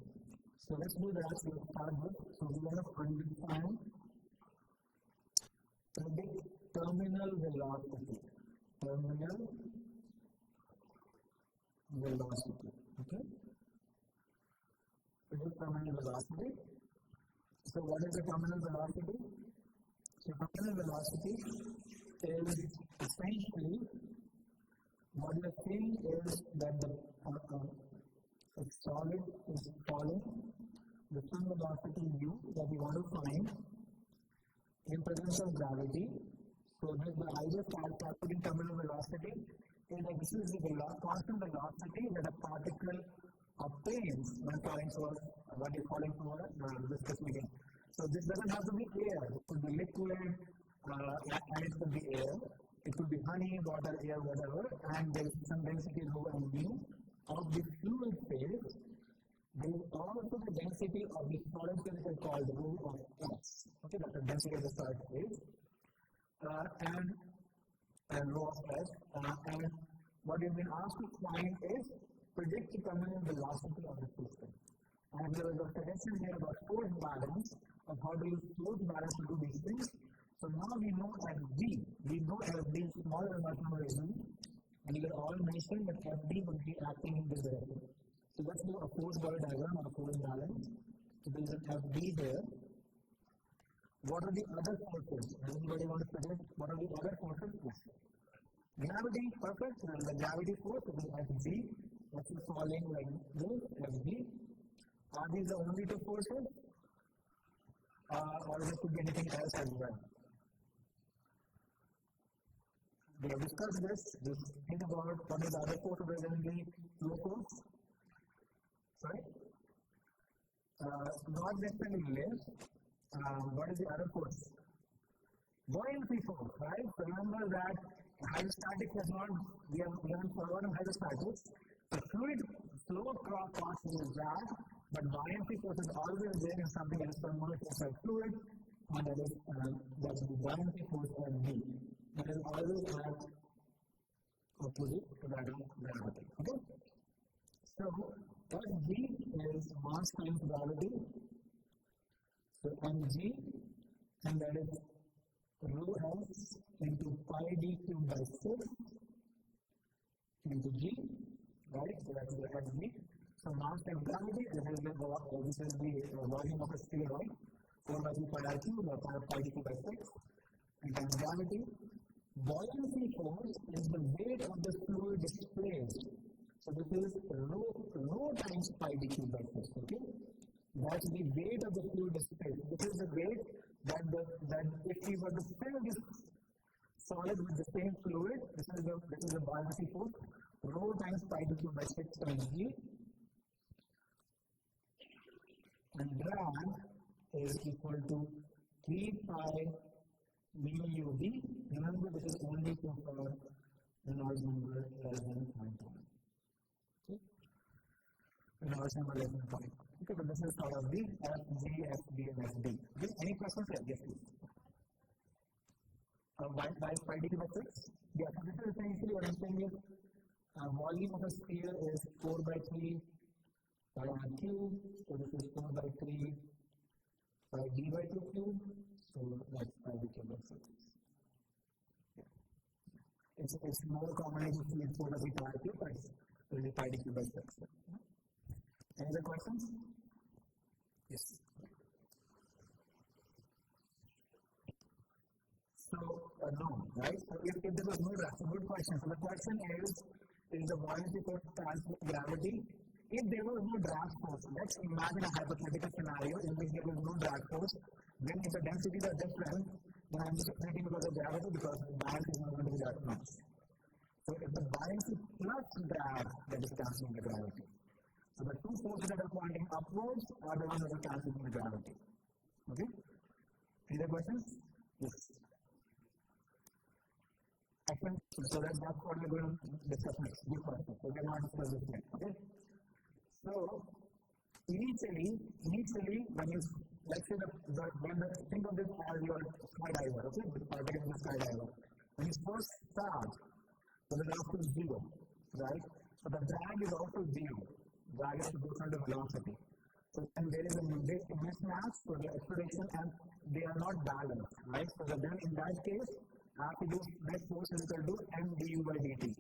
So let's do that. We'll start with, so we want to predict terminal velocity. Terminal velocity. Okay? Predict terminal velocity. So what is the terminal velocity? So terminal velocity is essentially what you're saying is that the solid is falling, the some velocity u that we want to find in presence of gravity. So the idea of calculating terminal velocity is that this is the constant velocity that a particle obtains when falling for what you're falling for viscous medium. So this doesn't have to be air, it could be liquid, and it could be air. It could be honey, water, air, whatever, and there is some density rho and mu of the fluid phase. There is also the density of the solid phase, which is called rho of S. Okay, that's the density of the solid phase, and rho of S. And what you've been asked to find is predict the terminal velocity of the system. And there was a suggestion here about force balance, of how to use force balance to do these things. So now we know FD. We know FD is smaller than what we do. And you will all mention that FD would be acting in this direction. So let's do a force ball diagram or a force balance. So there is an FD here. What are the other forces? Anybody want to predict what are the other forces? Yes. Gravity, perfect. So there is a gravity force, which is FG. Which is falling like this, FG. Are these the only two forces? Or there could be anything else as well? We have discussed this. Just think about what is the other force other than the flow force. Sorry? Not necessarily lift. What is the other force? Buoyancy force, right? So remember that hydrostatics is not, we haven't forgotten hydrostatics. The fluid flow across constant is that, but buoyancy force is always there in something that is thermometric like fluid, and that is the buoyancy force of V. That is always at opposite to that of gravity. Okay? So, G is mass times gravity. So, mg, and that is rho s into pi d cubed by 6 into g, right? So, that is the mg. So, mass times gravity, this is the volume of a sphere, right? 4 by 2 pi r cubed or pi d cubed by 6. And times gravity. Buoyancy force is the weight of the fluid displaced. So this is rho times pi d cubed by 6. Okay, that's the weight of the fluid displaced. This is the weight that if we were to fill this solid with the same fluid, this is the buoyancy force. Rho times pi d cubed by 6 times g, and drag is equal to 3 pi mu UV. Remember, this is only for Reynolds number less than 0.1. Okay? Reynolds number less than 0.1. Okay, but this is sort of the FG, FD, and FD. Okay, any questions here? Yes, please. Why pi d by 6? Yeah, so this is essentially what I'm saying is volume of a sphere is 4 by 3 pi r cubed. So this is 4 by 3 pi d by 2 cubed. So that's pi d cubed by 6. It's more common if you use 4 by 3 pi r cubed, but it's really pi d cubed by 6. Any other questions? Yes. So, no, right? So, if there was no drag, so good question. So, the question is the buoyancy force transfer gravity? If there was no drag force, let's imagine a hypothetical scenario in which there was no drag force, then if the densities are different, then I'm just explaining because of gravity, because the buoyancy is not going to be that much. So, if the buoyancy plus drag, that is cancelling the gravity. So the two forces that are pointing upwards are the ones that are cancelling the gravity. Okay? Any other questions? Yes. Excellent. So that's what we're going to discuss next. Good question. So we're not discuss this yet. Okay? So initially, when you let's say think of this as your skydiver, okay? The particle is a skydiver. When you first start, the velocity is zero, right? So the drag is also zero. Drag is proportional to velocity. So and there is a mismatch for the acceleration and they are not balanced, right? So then in that case, I have to do net force is equal to m du by dt,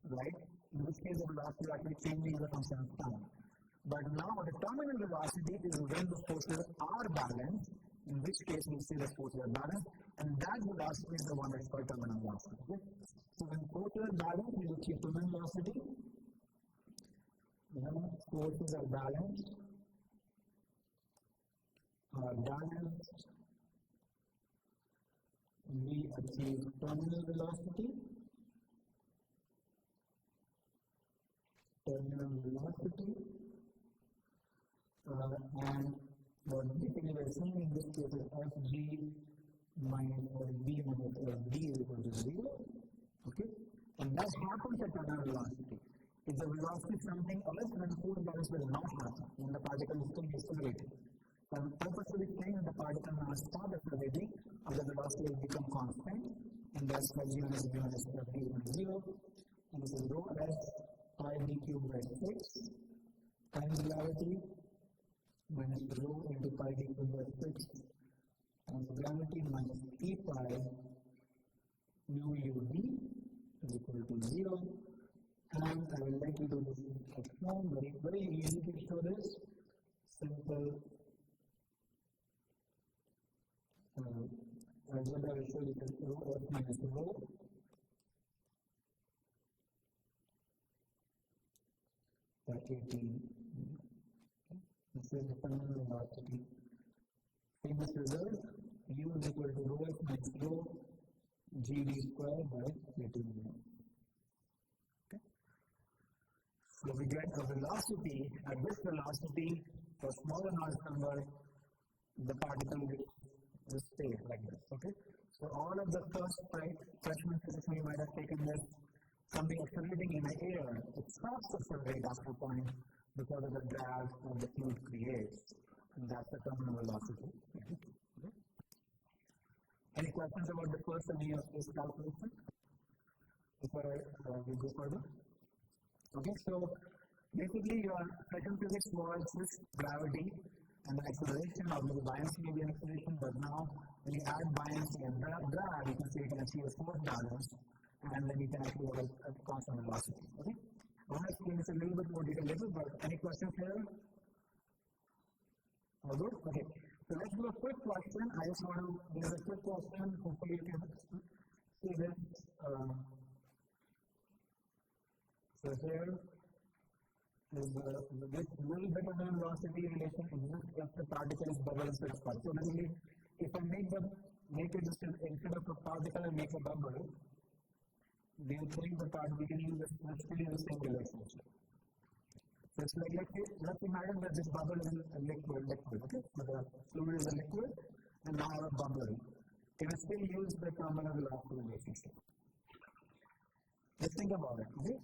right? In this case, the velocity is actually changing as a function of time. But now the terminal velocity is when the forces are balanced, in which case we see the forces are balanced, and that velocity is the one that's called terminal velocity. Okay? So when forces are balanced, we will keep terminal velocity. When forces are balanced, we achieve terminal velocity. And what basically we are seeing in this case is fg minus b minus fd is equal to 0. Okay? And that happens at terminal velocity. If the velocity is something else, then force balance will not happen when the particle is still accelerating. So the purpose of this thing is the particle now stop accelerating, or the velocity will become constant, and that's why 0 minus b minus fd is 0. And this is rho s pi d cubed by 6 times gravity minus rho into pi d cubed by 6 and gravity minus e pi mu ud is equal to 0. And I will let you do this at home. Very easy to show this. Simple algebra will show you that rho s minus rho by 18. This is the terminal velocity. Famous result, u is equal to rho s minus rho gd square by 18. Okay. So we get a velocity, at this velocity, for smaller noise number, the particle will stay like this. Okay. So all of the first freshman physics you might have taken this, something accelerating in the air, it stops to accelerate after a point because of the drag that the fluid creates. And that's the terminal velocity. Okay. Any questions about the first and of this calculation before we go further? Okay, so basically your freshman physics was this gravity and the acceleration, or the buoyancy may be an acceleration, but now when you add buoyancy and drag, you can see you can achieve a force balance, and then you can actually have a constant velocity. Okay? I want to explain this a little bit more detail, but any questions here? All good? Okay. So let's do a quick question. I just want to do a quick question. Hopefully you can see this. So here is this little bit of the velocity relation exists if the particle is bubble instead of particle. So basically, if I make it just instead of a particle and make a bubble, do you think we can use the same relationship? So it's like, let's imagine that this bubble is a liquid, okay? So the fluid is a liquid, and now I have a bubble. Can I still use the terminal velocity relationship? Let's think about it, okay?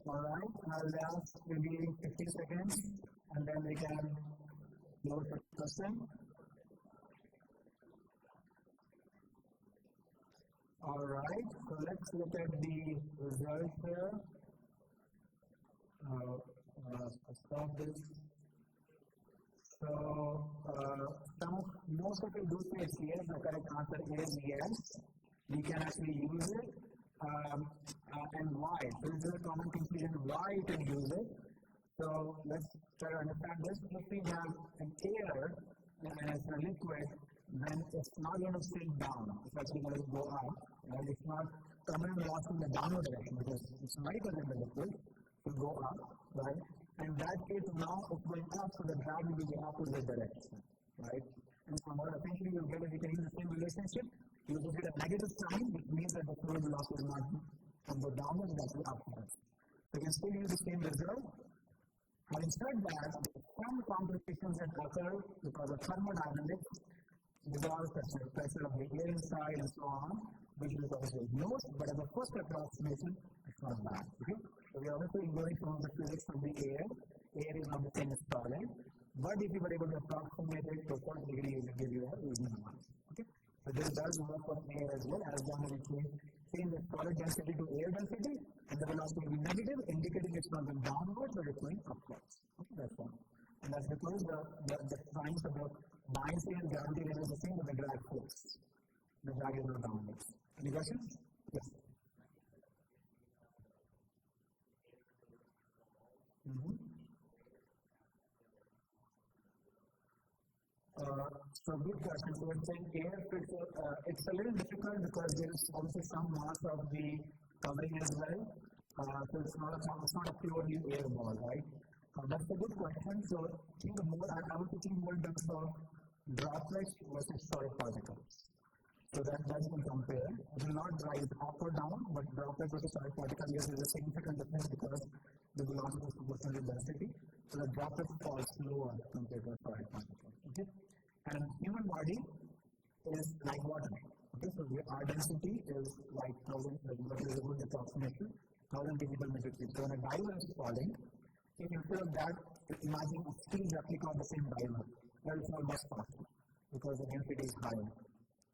Alright, I'll ask maybe 50 seconds and then we can You have a question? Alright, so let's look at the result here. Stop this. So, most of you do say yes. The correct answer is yes. We can actually use it. And why? So this is a common confusion why you can use it. So let's try to understand this. If we have an air and it's a liquid, then it's not going to sink down. It's actually going to go up. Right? It's not coming lost in the downward direction because it's lighter than the liquid. It will go up, right? And that case now it's going up, so the drag will be the opposite direction, right? And so what essentially you'll get is you can use the same relationship. You will get a negative sign, which means that the fluid velocity will not go downwards, that will upwards. So you can still use the same result. Having said that, some complications that occur because of thermodynamics, because of the pressure of the air inside and so on, which is obviously ignored, but as a first approximation, it's not bad. Okay? So we are also ignoring some of the physics of the air. Air is not the same as solid, but if you were able to approximate it to a certain degree, it will give you a reasonable answer. Okay? So this does work for air as well, as long as you change the solid density to air density, and the velocity will be negative, indicating it's not going downwards, but it's going upwards. Okay, that's one. And that's because the signs of the buoyancy and gravity remain the same, but the drag flips. The drag is not downwards. Any questions? Yes. Mm-hmm. So good question. So it's saying air filter, it's a little difficult because there is also some mass of the covering as well. So it's not a purely air ball, right? That's a good question. So think more, I would think more in terms of droplets versus solid particles. So that you can compare. It will not rise up or down, but droplets versus solid particles, yes, there is a significant difference because the velocity is proportional to density. So the droplets fall slower compared to a solid particle. Okay? And human body is like water. Okay, so our density is like 1,000, what is a good approximation, 1,000 physical meter cubes. So when a diver is falling, instead of that, imagine a steel replica of the same diver. That is not much faster because the density is higher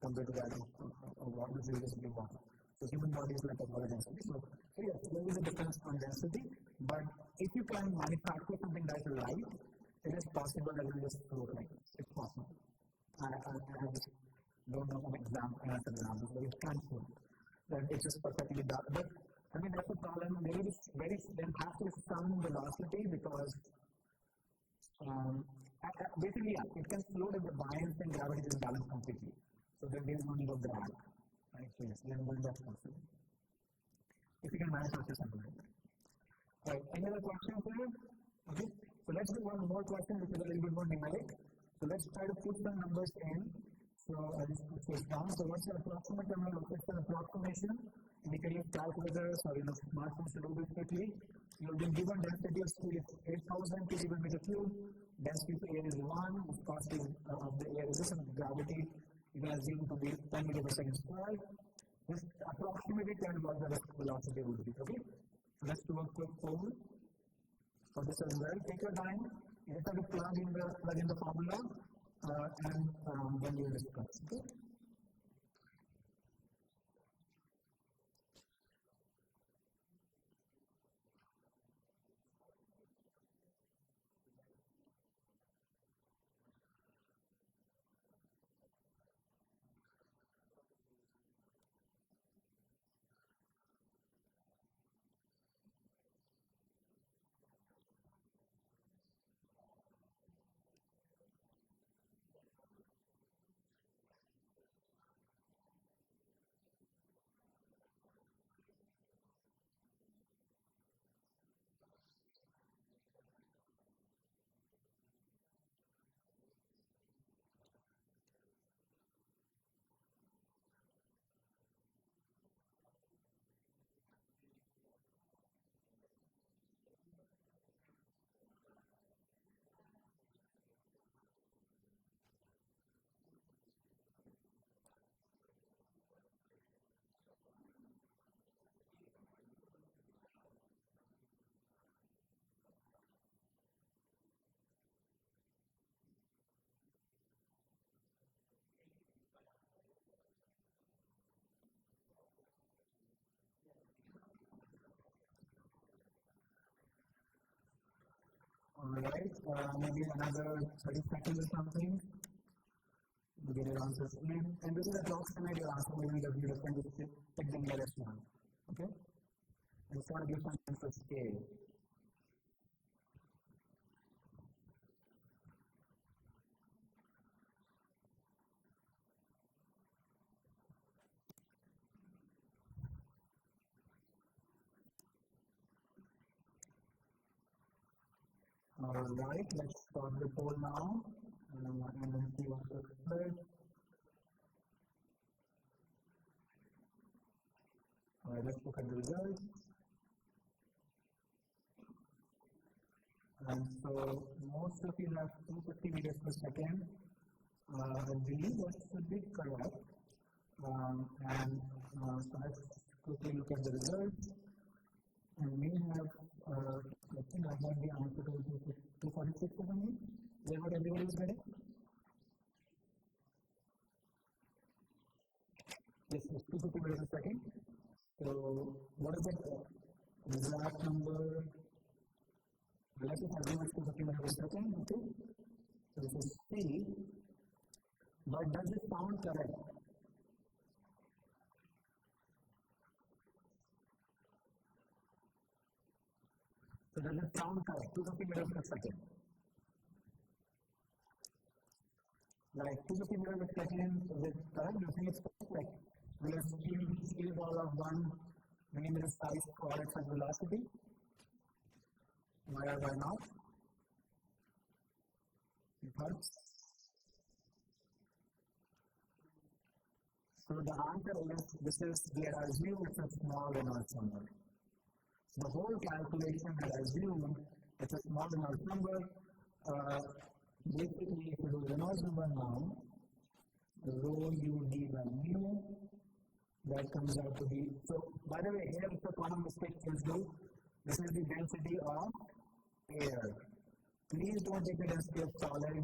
compared to that of what is basically water. So human body is like a water density. So yes, there is a difference on density, but if you can manufacture something that is light, it is possible that it will just float like this. It's possible. I just don't know some examples, but it can float. That it's just perfectly dark. But I mean, that's the problem. There has to be some velocity because basically, yeah, it can float if the buoyancy and gravity is balanced completely. So then there is no need of drag. Right? So yes, then that's possible. If you can manufacture something like that. Right. Any other questions here? Okay. So let's do one more question, which is a little bit more numeric. So let's try to put some numbers in. So I'll just put this down. So what's the approximate number of approximation? And you can use calculators or smartphones to do this quickly. You'll be given density of 8,000 physical meter cube. Density of air is 1. Viscosity of the air is this, and gravity you can assume to be 10 meters per second squared. Just approximately tell what the velocity would be. Okay? So let's do a quick poll. For this as well, take your time. You have to plug in the formula and then you will discuss. Okay? Alright, maybe another 30 seconds or something. You get your answers. And this is approximate your answer. Maybe you just pick the nearest one. Okay? And it's going to give some sense of scale. Alright, let's start the poll now and then see what's the split. Alright, let's look at the results. And so most of you have 250 meters per second. I believe that should be correct. So let's quickly look at the results. And we have, I think I have the answer to 246 for me. Is that what everybody is getting? Yes, it's 250 meters per second. So, what is the exact number? Let's just assume it's 250 meters per second, okay? So, this is C. But does it sound correct? So, does it sound correct? 250 meters per second. Like 250 meters per second, is it correct? Do you think it's correct? Will a steel ball of 1 millimeter size product at velocity? Why or why not? It hurts. So the answer is we had assumed it's a small Reynolds number. The whole calculation had assumed it's a small Reynolds number. Basically, if you do Reynolds number now, rho ud by mu, that comes out to be. So, by the way, here is the common mistake kids do. This is the density of air. Please don't take the density of solid.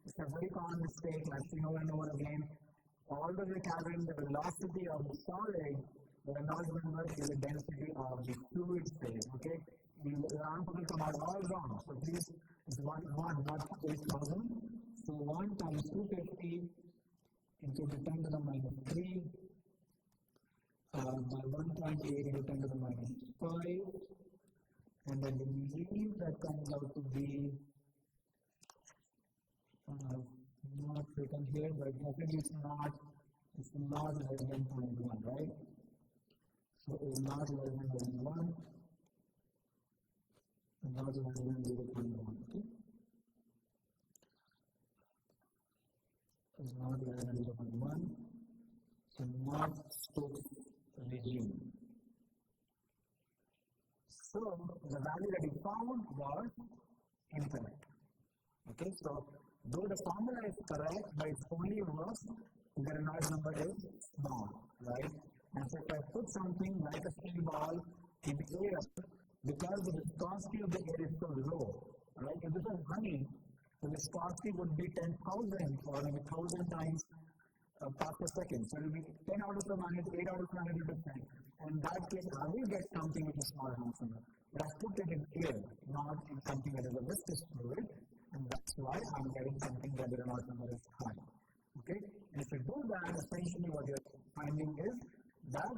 It's a very common mistake. I've seen over and over again. Although we're calculating the velocity of the solid, the Reynolds number is the density of the fluid state. Okay? The answer will come out all wrong. So, please, it's 1, not 8,000. So, 1 times 250 into the 10 to the minus 3. By 1.8 into 10 to the minus 5, and then the mean that comes out to be not written here, but definitely it's not less than 0.1, right? So it's not less than 1, not less than 0.1, okay? It's not less than 0.1, so not Stokes regime. So the value that he found was incorrect. Okay, so though the formula is correct, but it only works if the Reynolds number is small, right? And so if I put something like a steel ball in the air, because the viscosity of the air is so low, right? If this is honey, the viscosity would be 10,000 or maybe 1,000 times parts per second. So it will be 10 out of the minus 8 out of the 100%. And in that case, I will get something which is small Reynolds number. But I put it in air, not in something that is a viscous fluid. And that's why I'm getting something that the Reynolds number is high. Okay? And if you do that, essentially what you're finding is that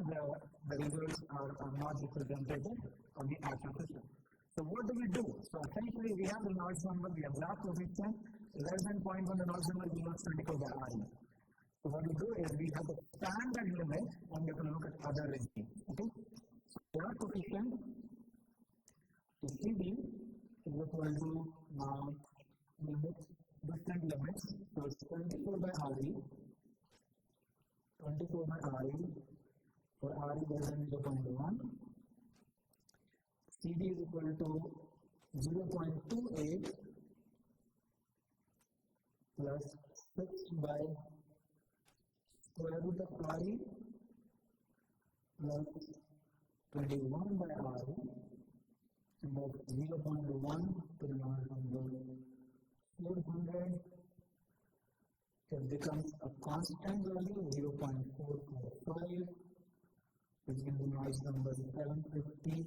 the results are not representative of the actual system. So what do we do? So essentially we have the Reynolds number, we have graph coefficient, less than 0.1 Reynolds number is not critical by RE. So what we do is we have the standard limit and we are going to look at other regimes. Okay? So graph coefficient to CD is equal to now different limits. So it's 24 by RE, 24 by RE, for RE less than 0.1. CD is equal to 0.28 plus 6 by square root of RE plus 21 by RE, and that's 0.1 to the number 400. It becomes a constant value, 0.445, which is the noise number 750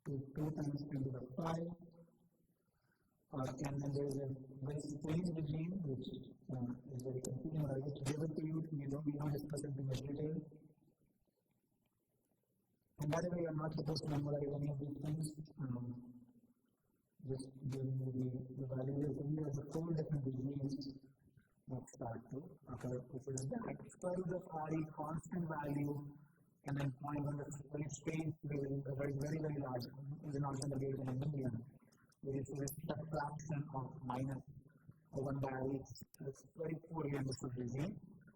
to 2 times 10 to the 5. And then there is a very strange regime which is very confusing. I will give it to you. We don't discuss it in detail. And by the way, I'm not supposed to memorize any of these things. Just giving you the values. We have 4 different regimes. Let's start to. Okay, which is that square root of RE constant value and then point on the very strange value, a very, very, very large, is not going to be in a million. It is a fraction of minus 1 by RE. It's very poorly understood regime.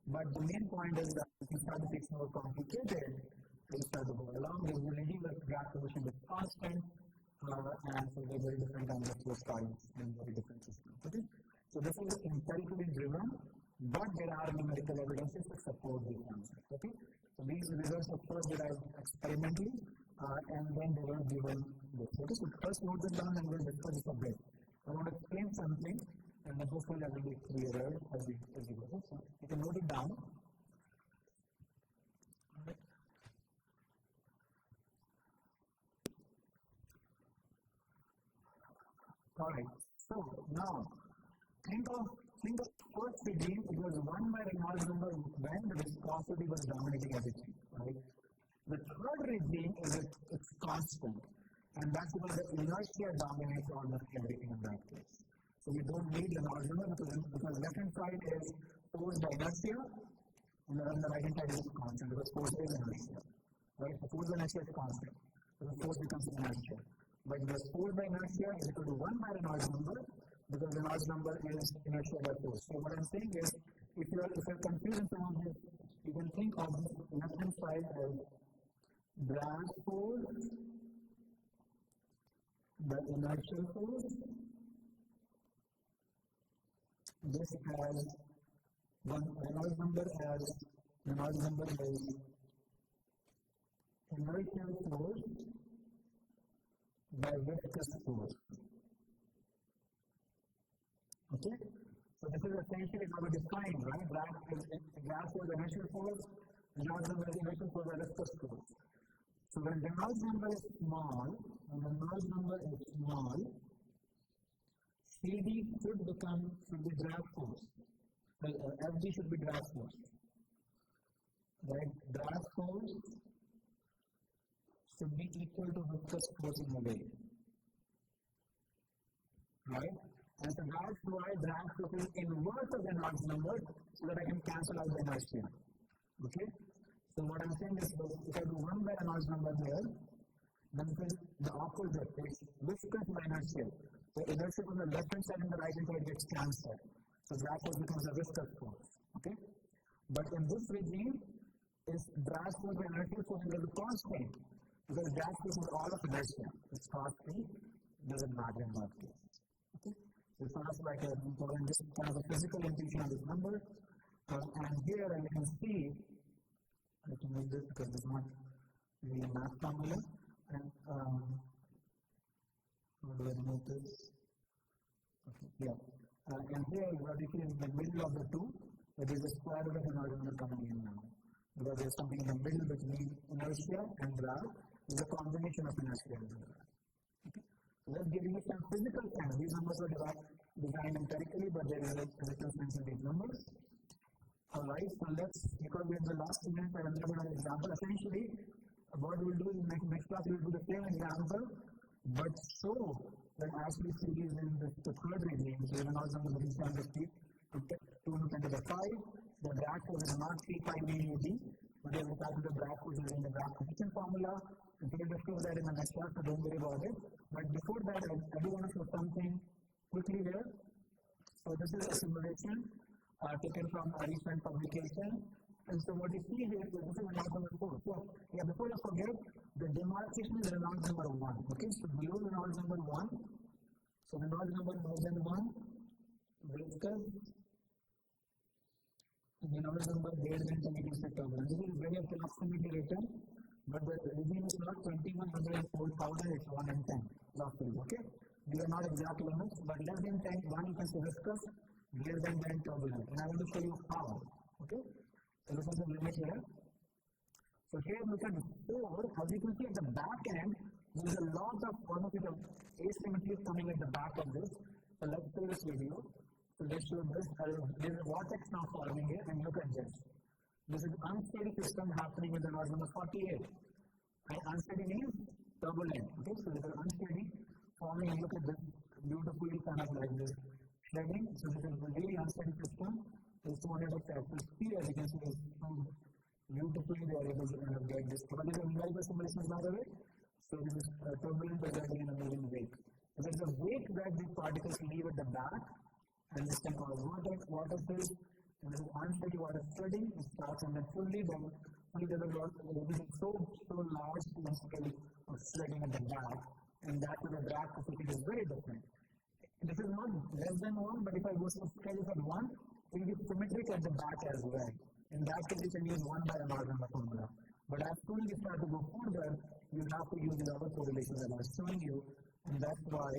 But the main point is that if you start to make more complicated, you start to go along. There is a regime of graph position with constant, and so there are very different kinds of force points in very different systems. Okay? So this is empirically driven, but there are numerical evidences to support this concept. Okay? So these results of course derived experimentally, and then they were given this. Okay? So first note this down and we'll discuss this a bit. I want to explain something, and then hopefully that will be clearer as we go. So you can note it down. Alright, so now think of first regime. It was 1 by Reynolds number when the viscosity was dominating everything, right? The third regime is it's constant, and that's because the inertia dominates almost everything in that case. So we don't need Reynolds number because left hand side is force by inertia, and the right hand side is constant because force is inertia, right? So force by inertia is constant, so the force becomes inertia. But the force by inertia is equal to 1 by Reynolds number because Reynolds number is inertia by force. So what I'm saying is, if you're confused in some of this, you can think of the left hand side as drag force, the inertial force. This has Reynolds number is inertial force by viscous force. Okay? So this is essentially how we define, right? Drag force, inertial force, Reynolds number is inertial force by viscous force. So when Reynolds number is small, CD should be drag force. FG should be drag force. Right? Drag force should be equal to viscous force in a way. Right? And so that's why drag force is inverse of the Reynolds number so that I can cancel out the inertia. Okay? So what I'm saying is if I do 1 by Reynolds number here, then it is the opposite. It's viscous by inertia. So inertia from the left hand side and the right hand side gets cancelled. So drag force becomes a viscous force. Okay? But in this regime, is drag force by inertial force is a constant. Because drag force is all of inertia. It's constant, doesn't matter in that case. Okay? So it's also like an important just kind of a physical intuition of this number. And here you can see, I can make this because it's not really a math formula. And how do I remove this? Okay, yeah. And here what you see is in the middle of the two, there is a square root of an order coming in now. Because there is something in the middle between inertia and drag. It's a combination of inertia and drag. Okay? So let's give you some physical sense. These numbers were designed empirically, but there is a physical sense in these numbers. Alright, so because we have the last minute, I will give an example. Essentially, what we will do is next class we will do the same example, but show that as we see these in the third regime, so even also the standard speed, to 2 to 10 to the 5, the drag force is not 3 pi mu d, but we will calculate the drag force using the drag position formula. We will discuss that in the next class, so don't worry about it. But before that, I do want to show something quickly here. So this is a simulation taken from a recent publication. And so what you see here is this is Reynolds number 4. So yeah, before you forget, the demarcation is Reynolds number 1. Okay, so below Reynolds number 1, so Reynolds number more than 1, viscous, Reynolds number greater than 10 equals to turbulence. This is very approximately written, but the regime is not 2100 and 4000, it's 1 and 10. Roughly, okay? These are not exact limits, but less than 10, 1 equals to viscous, greater than 10 turbulent. And I want to show you how. Okay? So look at the limit here. So here look at 4. As you can see at the back end, there is a lot of almost asymmetry coming at the back of this. So let's play this video. So let's show this. There is a vortex now forming here, and look at this. This is unsteady system happening in the node number 48. And unsteady means turbulent. Okay, so this is unsteady forming, and look at this beautifully kind of like this shredding. So this is a really unsteady system. This 200 of factors here, as you can see, is beautifully they are able to kind of get this. What is the numerical simulation by the way? So this is turbulent resulting in a moving wake. So there is a wake that these particles leave at the back, and this can cause water fill, and this is unsteady water spreading. It starts and then fully there is so large scale of spreading at the back, and that with the drag coefficient is very different. This is not less than 1, but if I go to scale it at 1, it will be symmetric at the back as well. In that case, you can use 1 by an order formula. But as soon as you start to go further, you have to use the other correlations that I was showing you, and that's why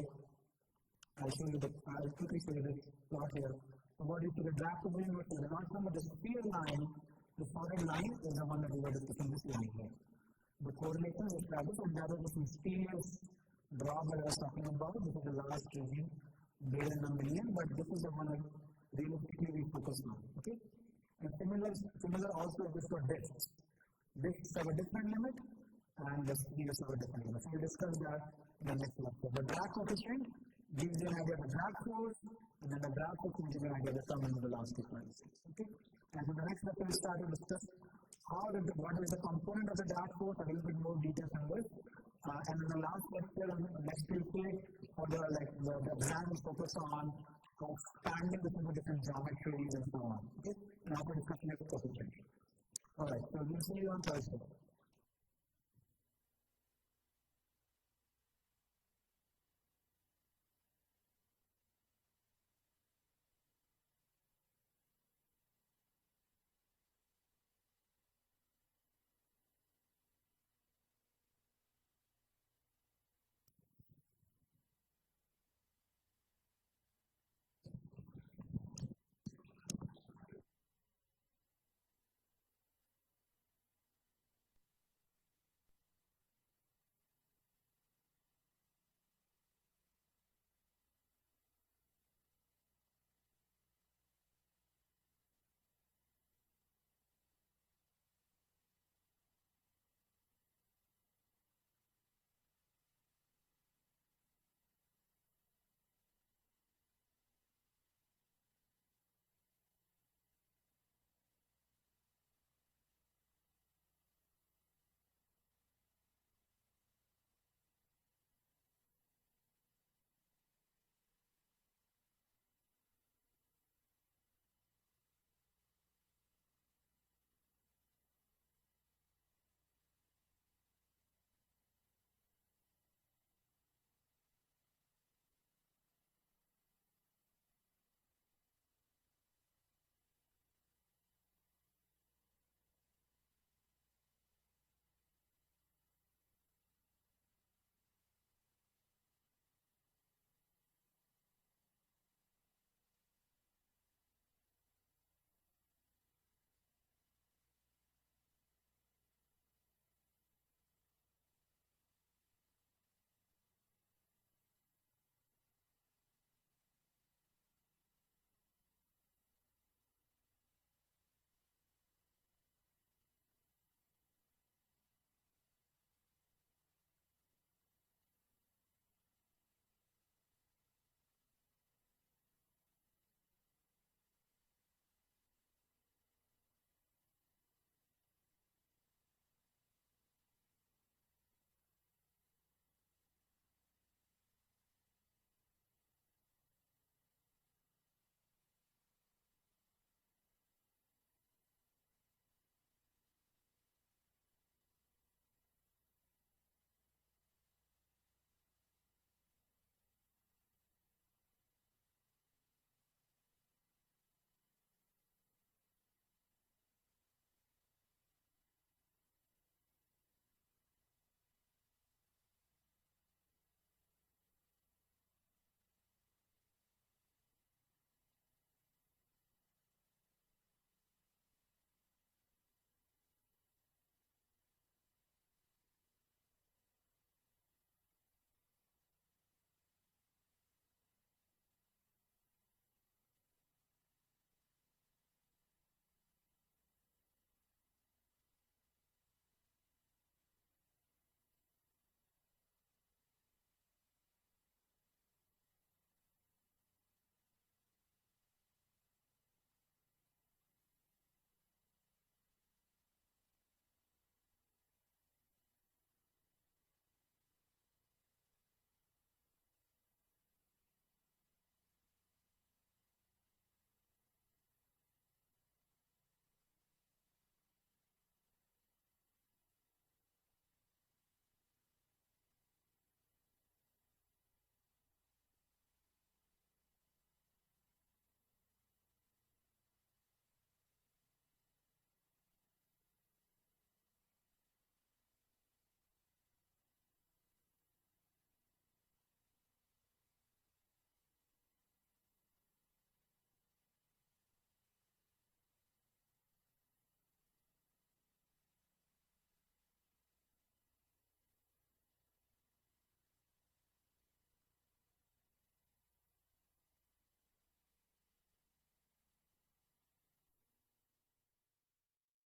I'll quickly show you this plot here. So what is the drag coefficient versus the not number, the sphere line, the solid line is the one that we were discussing this evening here. The correlation is established, and that is the mysterious drop that I was talking about. This is the last region, based in a million, but this is the one that realistically we focus on. Okay? And similar also is for discs. Discs have a different limit, and the spheres have a different limit. So we'll discuss that in the next lecture. The drag coefficient gives you an idea of the drag force, and then the drag force gives you an idea of the sum of the elastic forces. Okay? And so the next lecture we start to discuss what is the component of the drag force, a little bit more details on this. And in the last lecture, next Tuesday, for the exam is focused on expanding between the different geometries and so on. Okay? And after discussing the coefficient. Alright, so we'll see you on Thursday.